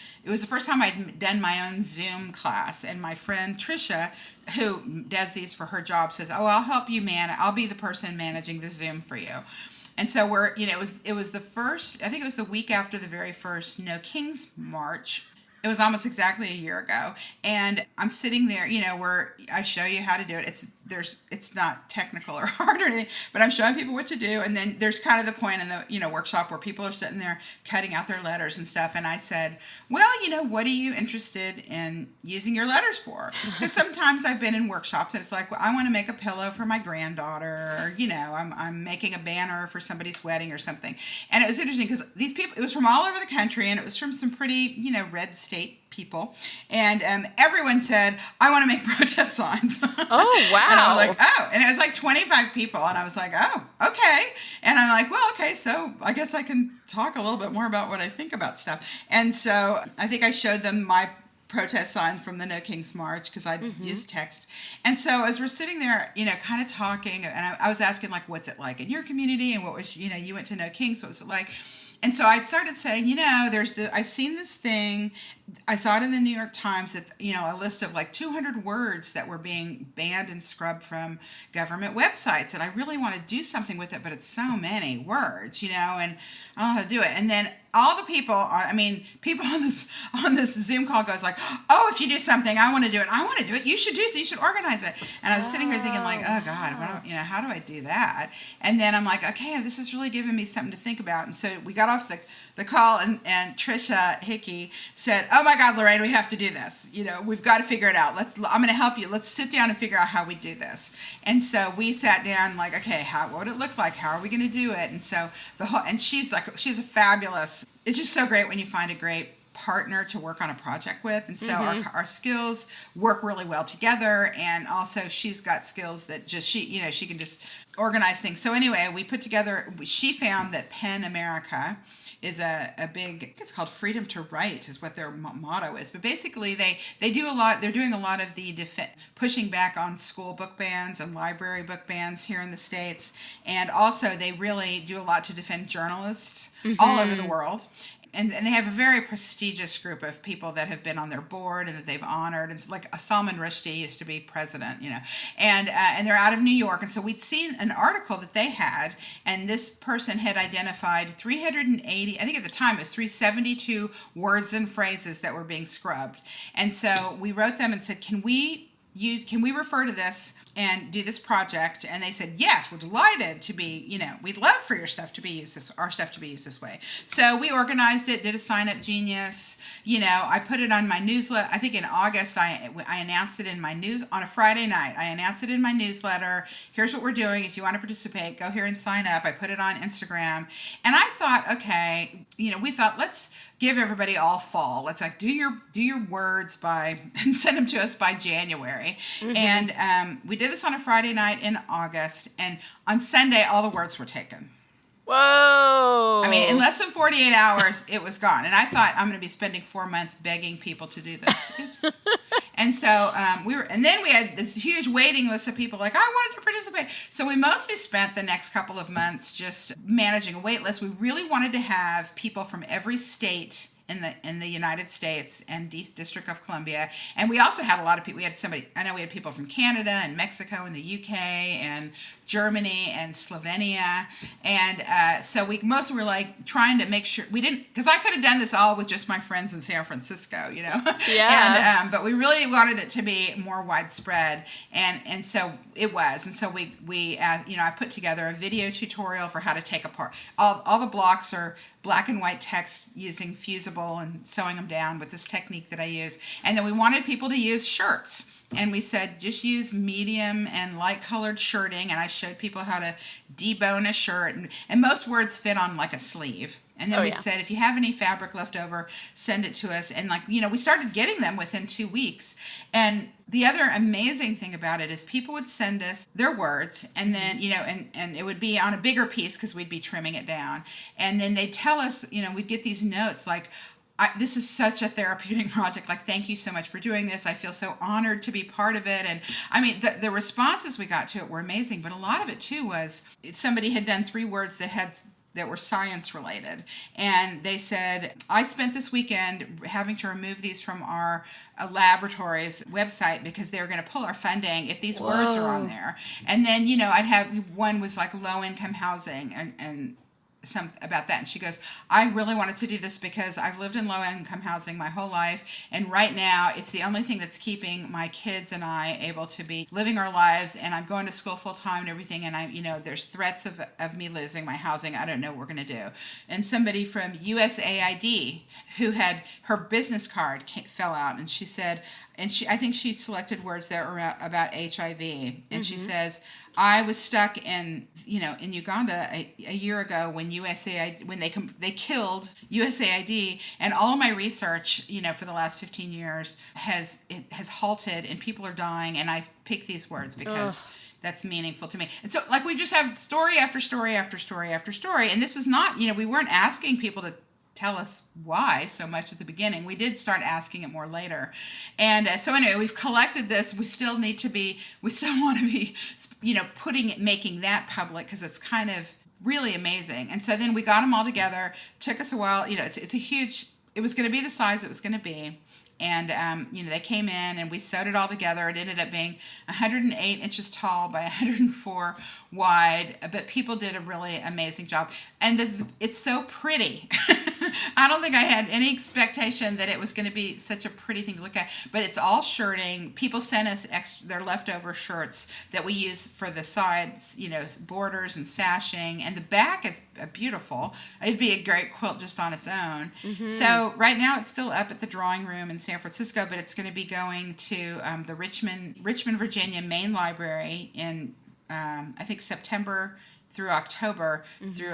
C: the first time I'd done my own Zoom class, and my friend Trisha, who does these for her job, says, "Oh, I'll help you I'll be the person managing the Zoom for you." And so it was the first, I think it was the week after the very first No Kings March. It was almost exactly a year ago. And I'm sitting there, where I show you how to do it. It's not technical or hard or anything, but I'm showing people what to do. And then there's kind of the point in the, workshop where people are sitting there cutting out their letters and stuff. And I said, well, what are you interested in using your letters for? Because sometimes I've been in workshops and it's like, well, I want to make a pillow for my granddaughter, or, I'm making a banner for somebody's wedding or something. And it was interesting because these people, it was from all over the country, and it was from some pretty, red state people. And everyone said, I want to make protest signs.
B: Oh, wow.
C: And I was like, oh. And it was like 25 people. And I was like, oh, okay. And I'm like, well, okay, so I guess I can talk a little bit more about what I think about stuff. And so I think I showed them my protest sign from the No Kings March because I used text. And so as we're sitting there, kind of talking, and I was asking, like, what's it like in your community? And what was, you went to No Kings, what was it like? And so I started saying, I've seen this thing. I saw it in the New York Times that, a list of like 200 words that were being banned and scrubbed from government websites. And I really want to do something with it, but it's so many words, and I don't know how to do it. And then all the people, people on this Zoom call goes like, oh, if you do something, I want to do it. I want to do it. You should do it. You should organize it. And I was sitting here thinking like, oh God, how do I do that? And then I'm like, okay, this is really giving me something to think about. And so we got off the call and Trisha Hickey said, oh my God, Lorraine, we have to do this. We've got to figure it out. I'm going to help you. Let's sit down and figure out how we do this. And so we sat down like, okay, what would it look like? How are we going to do it? And so she's a fabulous, it's just so great when you find a great partner to work on a project with. And so our skills work really well together. And also she's got skills that just, she can just organize things. So anyway, we put together, she found that PEN America is a big, I think it's called Freedom to Write is what their motto is. But basically they do a lot, they're doing a lot of the pushing back on school book bans and library book bans here in the States. And also they really do a lot to defend journalists all over the world. And they have a very prestigious group of people that have been on their board and that they've honored. And it's like Salman Rushdie used to be president, and they're out of New York. And so we'd seen an article that they had, and this person had identified 380, I think at the time it was 372 words and phrases that were being scrubbed. And so we wrote them and said, can we refer to this and do this project? And they said, yes, we're delighted to be, we'd love for our stuff to be used this way. So we organized it, did a sign up genius. I put it on my newsletter. I think in August, I announced it in my on a Friday night. I announced it in my newsletter. Here's what we're doing. If you want to participate, go here and sign up. I put it on Instagram. And I thought, okay, we thought, let's give everybody all fall. Let's like do your words and send them to us by January. And we did this on a Friday night in August, and on Sunday all the words were taken.
B: Whoa!
C: In less than 48 hours, it was gone. And I thought I'm going to be spending 4 months begging people to do this. Oops. And so and then we had this huge waiting list of people like, I wanted to participate. So we mostly spent the next couple of months just managing a wait list. We really wanted to have people from every state in the United States and District of Columbia. And we also had a lot of people. We had people from Canada and Mexico and the UK and Germany and Slovenia. And so we mostly were like trying to make sure we didn't, because I could have done this all with just my friends in San Francisco,
B: Yeah.
C: And, but we really wanted it to be more widespread. And so it was. And so we I put together a video tutorial for how to take apart. All the blocks are black and white text using Fusible and sewing them down with this technique that I use. And then we wanted people to use shirts. And we said, just use medium and light colored shirting. And I showed people how to debone a shirt. And most words fit on like a sleeve. And then we said, if you have any fabric left over, send it to us. And we started getting them within 2 weeks. And the other amazing thing about it is people would send us their words, and then, and it would be on a bigger piece because we'd be trimming it down. And then they'd tell us, we'd get these notes like, this is such a therapeutic project. Like, thank you so much for doing this. I feel so honored to be part of it. And the responses we got to it were amazing. But a lot of it too was somebody had done 3 words that were science related. And they said, I spent this weekend having to remove these from our laboratory's website because they were going to pull our funding if these words are on there. And then, I'd have one was like low income housing and some about that, and she goes, I really wanted to do this because I've lived in low-income housing my whole life, and right now it's the only thing that's keeping my kids and I able to be living our lives, and I'm going to school full-time and everything, and there's threats of me losing my housing. I don't know what we're going to do. And somebody from USAID who had her business card fell out, and she said, and I think she selected words that were about HIV, and she says, I was stuck in Uganda a year ago when they killed USAID, and all of my research, for the last 15 years has halted, and people are dying, and I pick these words because that's meaningful to me. And so, we just have story after story after story after story, and this is not, we weren't asking people to tell us why so much at the beginning. We did start asking it more later. And so anyway, we've collected this. We still want to be, making that public because it's kind of really amazing. And so then we got them all together. Took us a while. It's a huge, it was going to be the size it was going to be. And, they came in and we sewed it all together. It ended up being 108 inches tall by 104 wide, but people did a really amazing job. And it's so pretty. I don't think I had any expectation that it was going to be such a pretty thing to look at, but it's all shirting. People sent us their leftover shirts that we use for the sides, borders and sashing, and the back is beautiful. It'd be a great quilt just on its own. Mm-hmm. So right now it's still up at the drawing room in San Francisco, but it's going to be going to the Richmond, Virginia Main Library in I think September through October. Through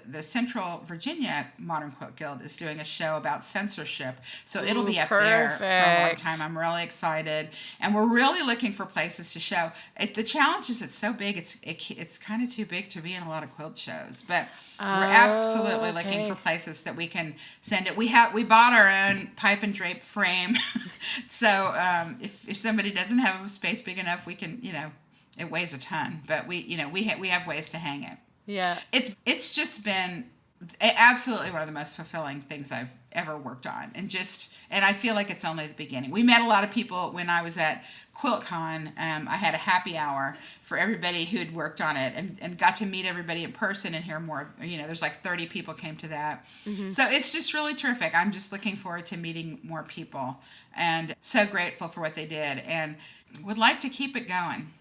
C: the Central Virginia Modern Quilt Guild is doing a show about censorship, so it'll be up there for a long time. I'm really excited, and we're really looking for places to show. The challenge is it's so big, it's kind of too big to be in a lot of quilt shows, but we're absolutely looking for places that we can send it. We bought our own pipe and drape frame, so if somebody doesn't have a space big enough, we can it weighs a ton, but we have ways to hang it.
B: Yeah.
C: It's just been absolutely one of the most fulfilling things I've ever worked on. And I feel like it's only the beginning. We met a lot of people when I was at QuiltCon. I had a happy hour for everybody who'd worked on it and got to meet everybody in person and hear more. There's 30 people came to that. Mm-hmm. So it's just really terrific. I'm just looking forward to meeting more people and so grateful for what they did and would like to keep it going.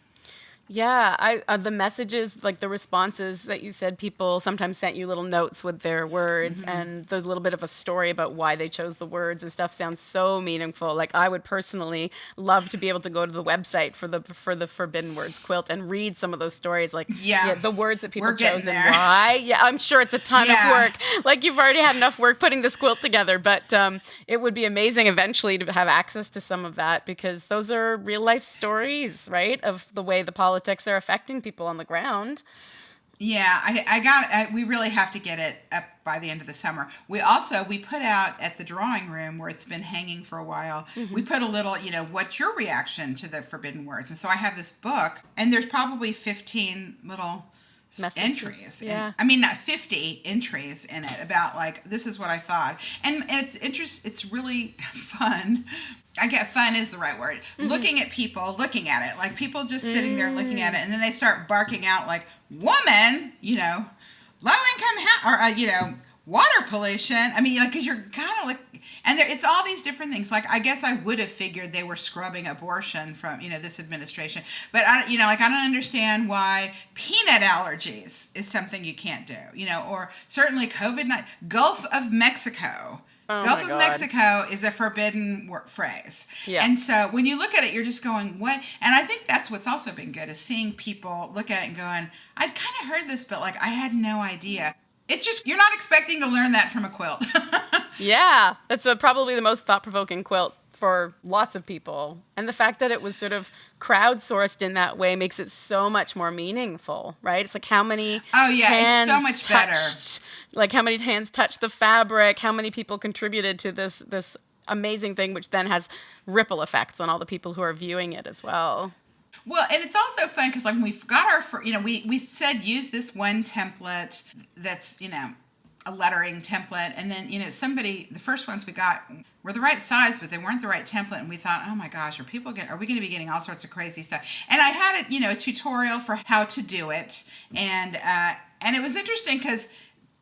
B: Yeah, the messages, the responses that you said, people sometimes sent you little notes with their words, and there's a little bit of a story about why they chose the words and stuff sounds so meaningful. I would personally love to be able to go to the website for the Forbidden Words quilt and read some of those stories, the words that people chose and why. Yeah, I'm sure it's a ton of work. You've already had enough work putting this quilt together, but it would be amazing eventually to have access to some of that because those are real life stories, right, of the way the politics are affecting people on the ground.
C: Yeah, we really have to get it up by the end of the summer. We put out at the drawing room where it's been hanging for a while, we put a little, what's your reaction to the Forbidden Words? And so I have this book, and there's probably 15 little entries.
B: Yeah.
C: Not 50 entries in it about this is what I thought. And it's really fun. Fun is the right word. Looking at people, looking at it, people just sitting there looking at it, and then they start barking out woman, low income, or water pollution. Because you're kind of and it's all these different things. I guess I would have figured they were scrubbing abortion from, this administration, but I don't understand why peanut allergies is something you can't do, or certainly COVID-19, Gulf of Mexico.
B: Oh
C: Gulf of Mexico is a forbidden phrase. Yeah. And so when you look at it, you're just going, what? And I think that's what's also been good is seeing people look at it and going, I'd kind of heard this, but I had no idea. It's just, you're not expecting to learn that from a quilt.
B: Yeah. That's probably the most thought-provoking quilt for lots of people. And the fact that it was sort of crowdsourced in that way makes it so much more meaningful, right? It's how many hands
C: it's so much
B: touched,
C: better.
B: How many hands touched the fabric, how many people contributed to this amazing thing, which then has ripple effects on all the people who are viewing it as well.
C: Well, and it's also fun because when we've got our, we said use this one template that's, a lettering template, and then the first ones we got were the right size, but they weren't the right template, and we thought, oh my gosh, are we going to be getting all sorts of crazy stuff? And I had a tutorial for how to do it, and And it was interesting because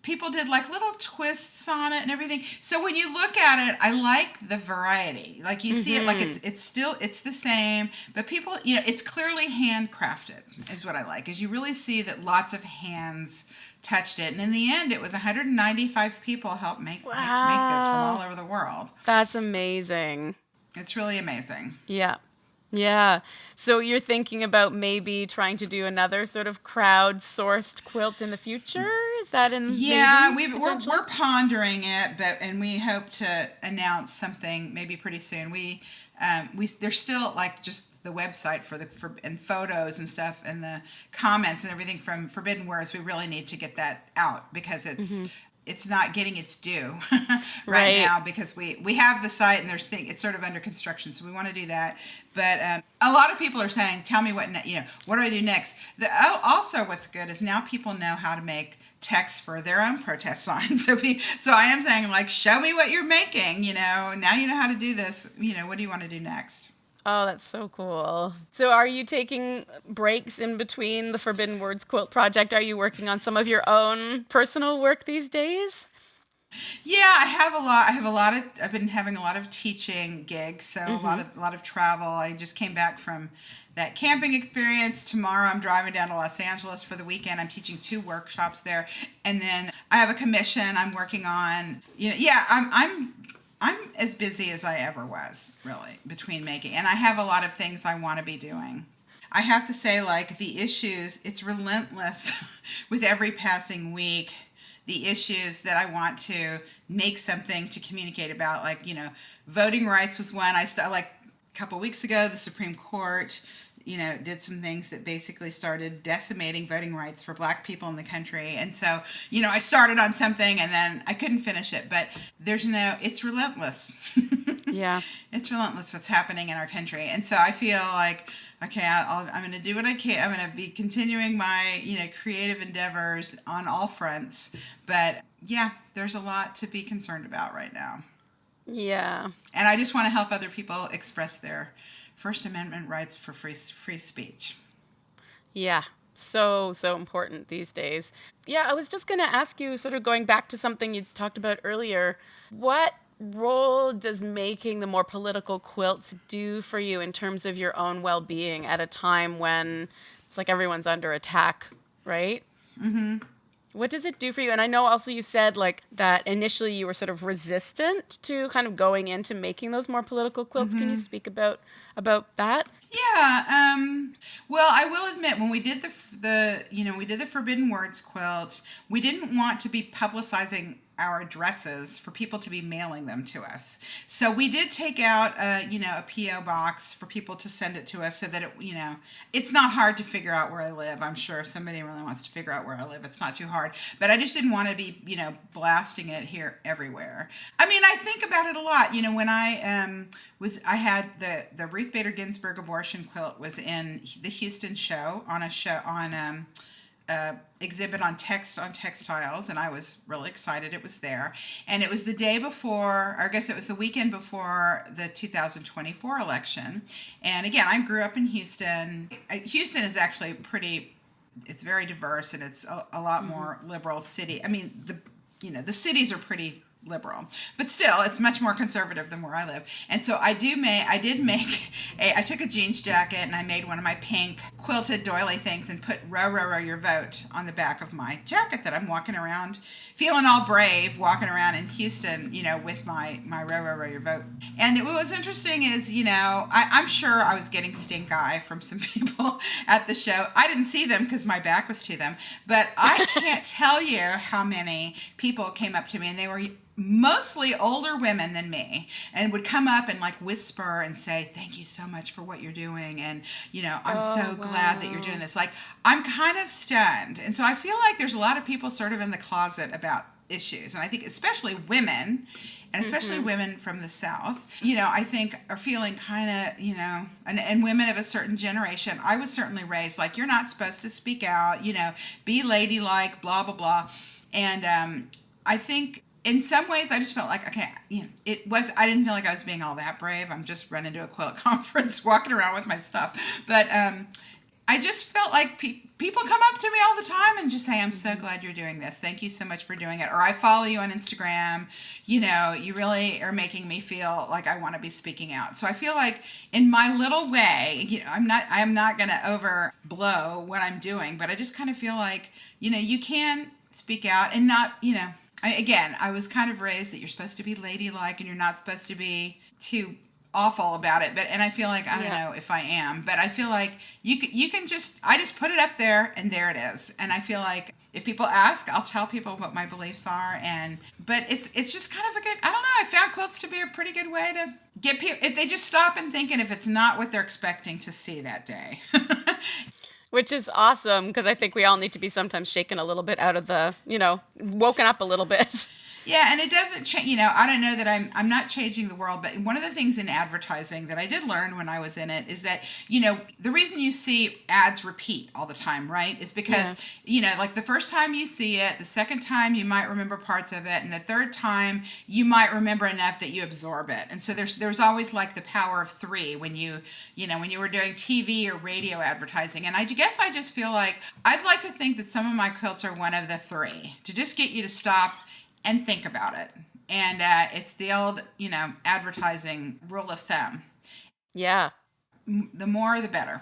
C: people did like little twists on it and everything. So when you look at it, I like the variety. Like you see it like it's the same, but people, it's clearly handcrafted is what I like. Is you really see that lots of hands touched it. And in the end, it was 195 people helped make this from all over the world.
B: That's amazing.
C: It's really amazing.
B: Yeah. Yeah. So you're thinking about maybe trying to do another sort of crowd-sourced quilt in the future? Is that in
C: we're pondering it, and we hope to announce something maybe pretty soon. There's still like just the website and photos and stuff and the comments and everything from Forbidden Words. We really need to get that out because it's not getting its due right now because we have the site and it's sort of under construction, so we want to do that. But a lot of people are saying, "Tell me what do I do next?" Also, what's good is now people know how to make text for their own protest signs. So I am saying, like, show me what you're making. Now you know how to do this. What do you want to do next?
B: Oh, that's so cool. So are you taking breaks in between the Forbidden Words quilt project? Are you working on some of your own personal work these days?
C: Yeah, I've been having a lot of teaching gigs, so a lot of travel. I just came back from that camping experience. Tomorrow I'm driving down to Los Angeles for the weekend. I'm teaching 2 workshops there. And then I have a commission I'm working on. I'm as busy as I ever was, really, between making. And I have a lot of things I want to be doing. I have to say, like, the issues, it's relentless with every passing week. The issues that I want to make something to communicate about, like, voting rights was one. Like, a couple weeks ago, the Supreme Court, did some things that basically started decimating voting rights for Black people in the country. And so, I started on something and then I couldn't finish it, but it's relentless.
B: Yeah.
C: It's relentless what's happening in our country. And so I feel like, okay, I'm going to do what I can. I'm going to be continuing my, creative endeavors on all fronts. But yeah, there's a lot to be concerned about right now.
B: Yeah.
C: And I just want to help other people express their First Amendment rights for free speech.
B: Yeah, so important these days. Yeah, I was just going to ask you, sort of going back to something you talked about earlier, what role does making the more political quilts do for you in terms of your own well-being at a time when it's like everyone's under attack, right? Mm-hmm. What does it do for you? And I know also you said like that initially you were sort of resistant to kind of going into making those more political quilts. Can you speak about that?
C: Yeah. Well, I will admit when we did the Forbidden Words quilt, we didn't want to be publicizing our addresses for people to be mailing them to us. So we did take out a PO box for people to send it to us so that it's not hard to figure out where I live. I'm sure if somebody really wants to figure out where I live, it's not too hard. But I just didn't want to be, blasting it here everywhere. I mean, I think about it a lot. When I had the Ruth Bader Ginsburg abortion quilt was in the Houston show on exhibit on Textiles, and I was really excited it was there. And it was the day before, or I guess it was the weekend before the 2024 election. And again, I grew up in Houston. Houston is actually it's very diverse, and it's a lot more liberal city. I mean, the cities are pretty liberal, but still it's much more conservative than where I live. And so I took a jeans jacket and I made one of my pink quilted doily things and put row, row, row your vote on the back of my jacket that I'm walking around feeling all brave, walking around in Houston, with my row, row, row your vote. And what was interesting is, I'm sure I was getting stink eye from some people at the show. I didn't see them because my back was to them, but I can't tell you how many people came up to me, and they were mostly older women than me, and would come up and like whisper and say, "Thank you so much for what you're doing." And, I'm so glad that you're doing this. Like, I'm kind of stunned. And so I feel like there's a lot of people sort of in the closet about issues. And I think especially women, and especially women from the South, I think are feeling kind of, and women of a certain generation. I was certainly raised like, you're not supposed to speak out, be ladylike, blah, blah, blah. And I think in some ways, I just felt like, okay, I didn't feel like I was being all that brave. I'm just running to a quilt conference, walking around with my stuff. But I just felt like people come up to me all the time and just say, I'm so glad you're doing this. Thank you so much for doing it. Or I follow you on Instagram. You know, you really are making me feel like I want to be speaking out. So I feel like in my little way, you know, I'm not going to overblow what I'm doing, but I just kind of feel like, you know, you can speak out and not, you know, I was kind of raised that you're supposed to be ladylike and you're not supposed to be too awful about it, and I feel like I don't know if I am, but I feel like you can just I just put it up there and there it is, and I feel like if people ask, I'll tell people what my beliefs are, but it's just kind of a good, I don't know, I found quilts to be a pretty good way to get people if they just stop and think, and if it's not what they're expecting to see that day.
B: Which is awesome, because I think we all need to be sometimes shaken a little bit out of the, you know, woken up a little bit.
C: Yeah, and it doesn't change, you know, I don't know that I'm not changing the world, but one of the things in advertising that I did learn when I was in it is that, you know, the reason you see ads repeat all the time, right, is because, you know, like the first time you see it, the second time you might remember parts of it, and the third time you might remember enough that you absorb it. And so there's always like the power of three when you know, when you were doing TV or radio advertising. And I guess I just feel like I'd like to think that some of my quilts are one of the three, to just get you to stop and think about it. And it's the old, you know, advertising rule of thumb.
B: Yeah.
C: The more, the better.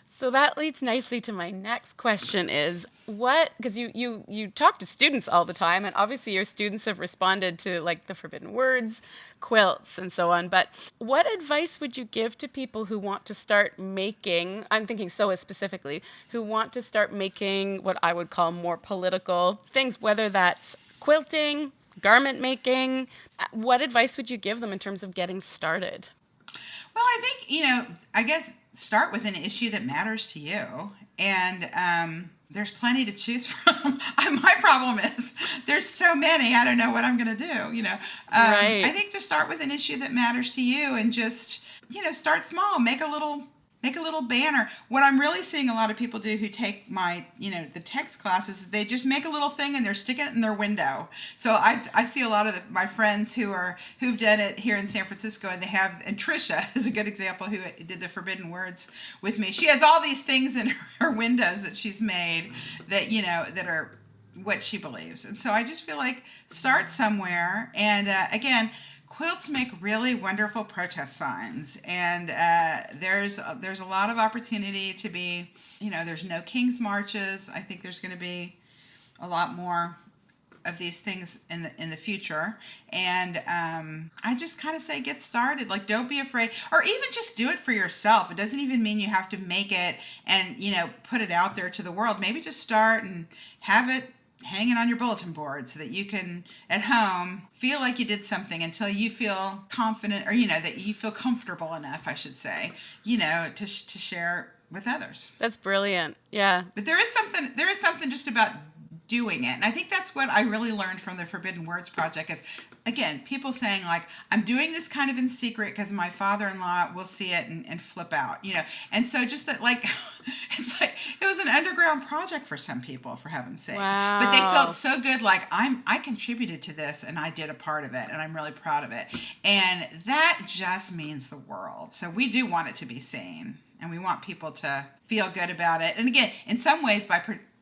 B: So that leads nicely to my next question is because you talk to students all the time, and obviously your students have responded to like the forbidden words, quilts, and so on. But what advice would you give to people who want to start making, I'm thinking SOA specifically, who want to start making what I would call more political things, whether that's quilting, garment making? What advice would you give them in terms of getting started?
C: Well, I think, you know, I guess start with an issue that matters to you. And there's plenty to choose from. My problem is there's so many, I don't know what I'm going to do, you know.
B: Right.
C: I think just start with an issue that matters to you and just, you know, start small, make a little banner. What I'm really seeing a lot of people do who take my, you know, the text classes, they just make a little thing and they're sticking it in their window. So I see a lot of my friends who've done it here in San Francisco, and and Trisha is a good example, who did the forbidden words with me. She has all these things in her windows that she's made that, you know, that are what she believes. And so I just feel like start somewhere. And again, quilts make really wonderful protest signs, and there's a lot of opportunity to be, you know, there's no King's Marches. I think there's going to be a lot more of these things in the future, and I just kind of say get started. Like, don't be afraid, or even just do it for yourself. It doesn't even mean you have to make it and, you know, put it out there to the world. Maybe just start and have it hanging on your bulletin board so that you can at home feel like you did something until you feel confident, or, you know, that you feel comfortable enough, I should say, you know, to share with others.
B: That's brilliant. Yeah.
C: But there is something just about doing it. And I think that's what I really learned from the Forbidden Words Project is, again, people saying like, I'm doing this kind of in secret because my father-in-law will see it and flip out, you know. And so just that, like, it's like, it was an underground project for some people, for heaven's sake.
B: Wow.
C: But they felt so good, like, I contributed to this and I did a part of it and I'm really proud of it. And that just means the world. So we do want it to be seen, and we want people to feel good about it. And again, in some ways,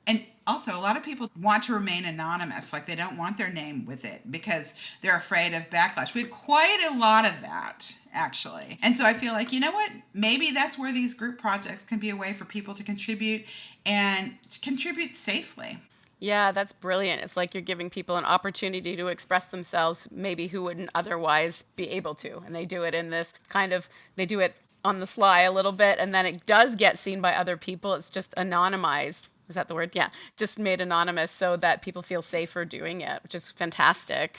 C: and also, a lot of people want to remain anonymous, like they don't want their name with it because they're afraid of backlash. We have quite a lot of that, actually. And so I feel like, you know what, maybe that's where these group projects can be a way for people to contribute, and to contribute safely.
B: Yeah, that's brilliant. It's like you're giving people an opportunity to express themselves, maybe who wouldn't otherwise be able to. And they do it in this kind of, they do it on the sly a little bit, and then it does get seen by other people. It's just anonymized. Is that the word? Yeah. Just made anonymous so that people feel safer doing it, which is fantastic.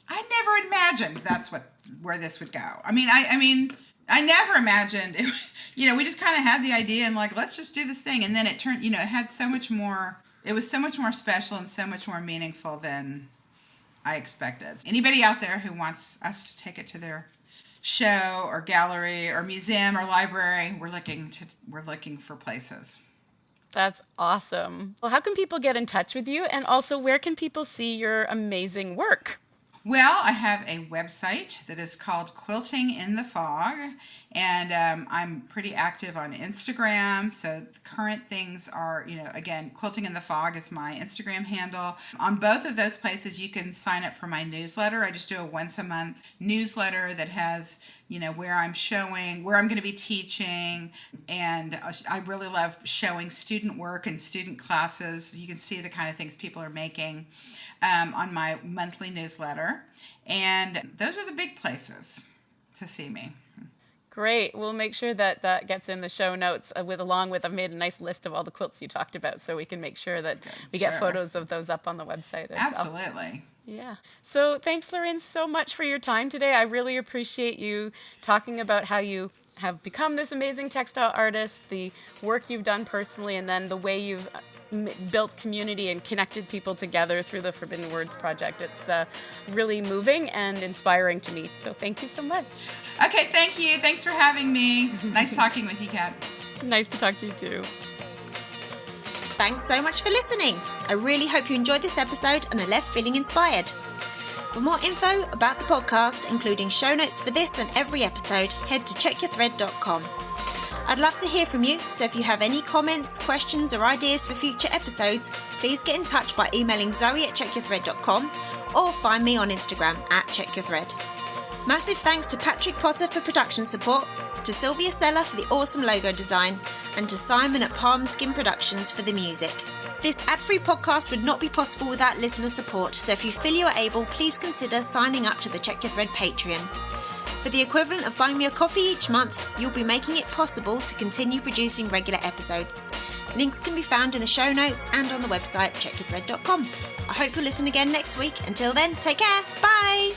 C: I never imagined that's where this would go. I mean, I never imagined it, you know, we just kind of had the idea and like, let's just do this thing. And then it turned, you know, it had so much more, it was so much more special and so much more meaningful than I expected. Anybody out there who wants us to take it to their show or gallery or museum or library, we're looking for places.
B: That's awesome. Well, how can people get in touch with you? And also, where can people see your amazing work?
C: Well, I have a website that is called Quilting in the Fog, and I'm pretty active on Instagram. So the current things are, again, Quilting in the Fog is my Instagram handle. On both of those places, you can sign up for my newsletter. I just do a once a month newsletter that has, where I'm showing, where I'm going to be teaching, and I really love showing student work and student classes. You can see the kind of things people are making on my monthly newsletter. And those are the big places to see me.
B: Great. We'll make sure that that gets in the show notes along with, I've made a nice list of all the quilts you talked about so we can make sure that we get photos of those up on the website as
C: Absolutely.
B: well. Yeah. So thanks, Lorraine, so much for your time today. I really appreciate you talking about how you have become this amazing textile artist, the work you've done personally, and then the way you've built community and connected people together through the Forbidden Words Project. It's really moving and inspiring to me. So thank you so much.
C: Okay, thank you. Thanks for having me. Nice talking with you, Kat.
B: Nice to talk to you too.
A: Thanks so much for listening. I really hope you enjoyed this episode and are left feeling inspired. For more info about the podcast, including show notes for this and every episode, head to checkyourthread.com. I'd love to hear from you, so if you have any comments, questions or ideas for future episodes, please get in touch by emailing zoe@checkyourthread.com or find me on Instagram @checkyourthread. Massive thanks to Patrick Potter for production support, to Sylvia Seller for the awesome logo design, and to Simon at Palm Skin Productions for the music. This ad-free podcast would not be possible without listener support, so if you feel you are able, please consider signing up to the Check Your Thread Patreon. For the equivalent of buying me a coffee each month, you'll be making it possible to continue producing regular episodes. Links can be found in the show notes and on the website checkyourthread.com. I hope you'll listen again next week. Until then, take care. Bye!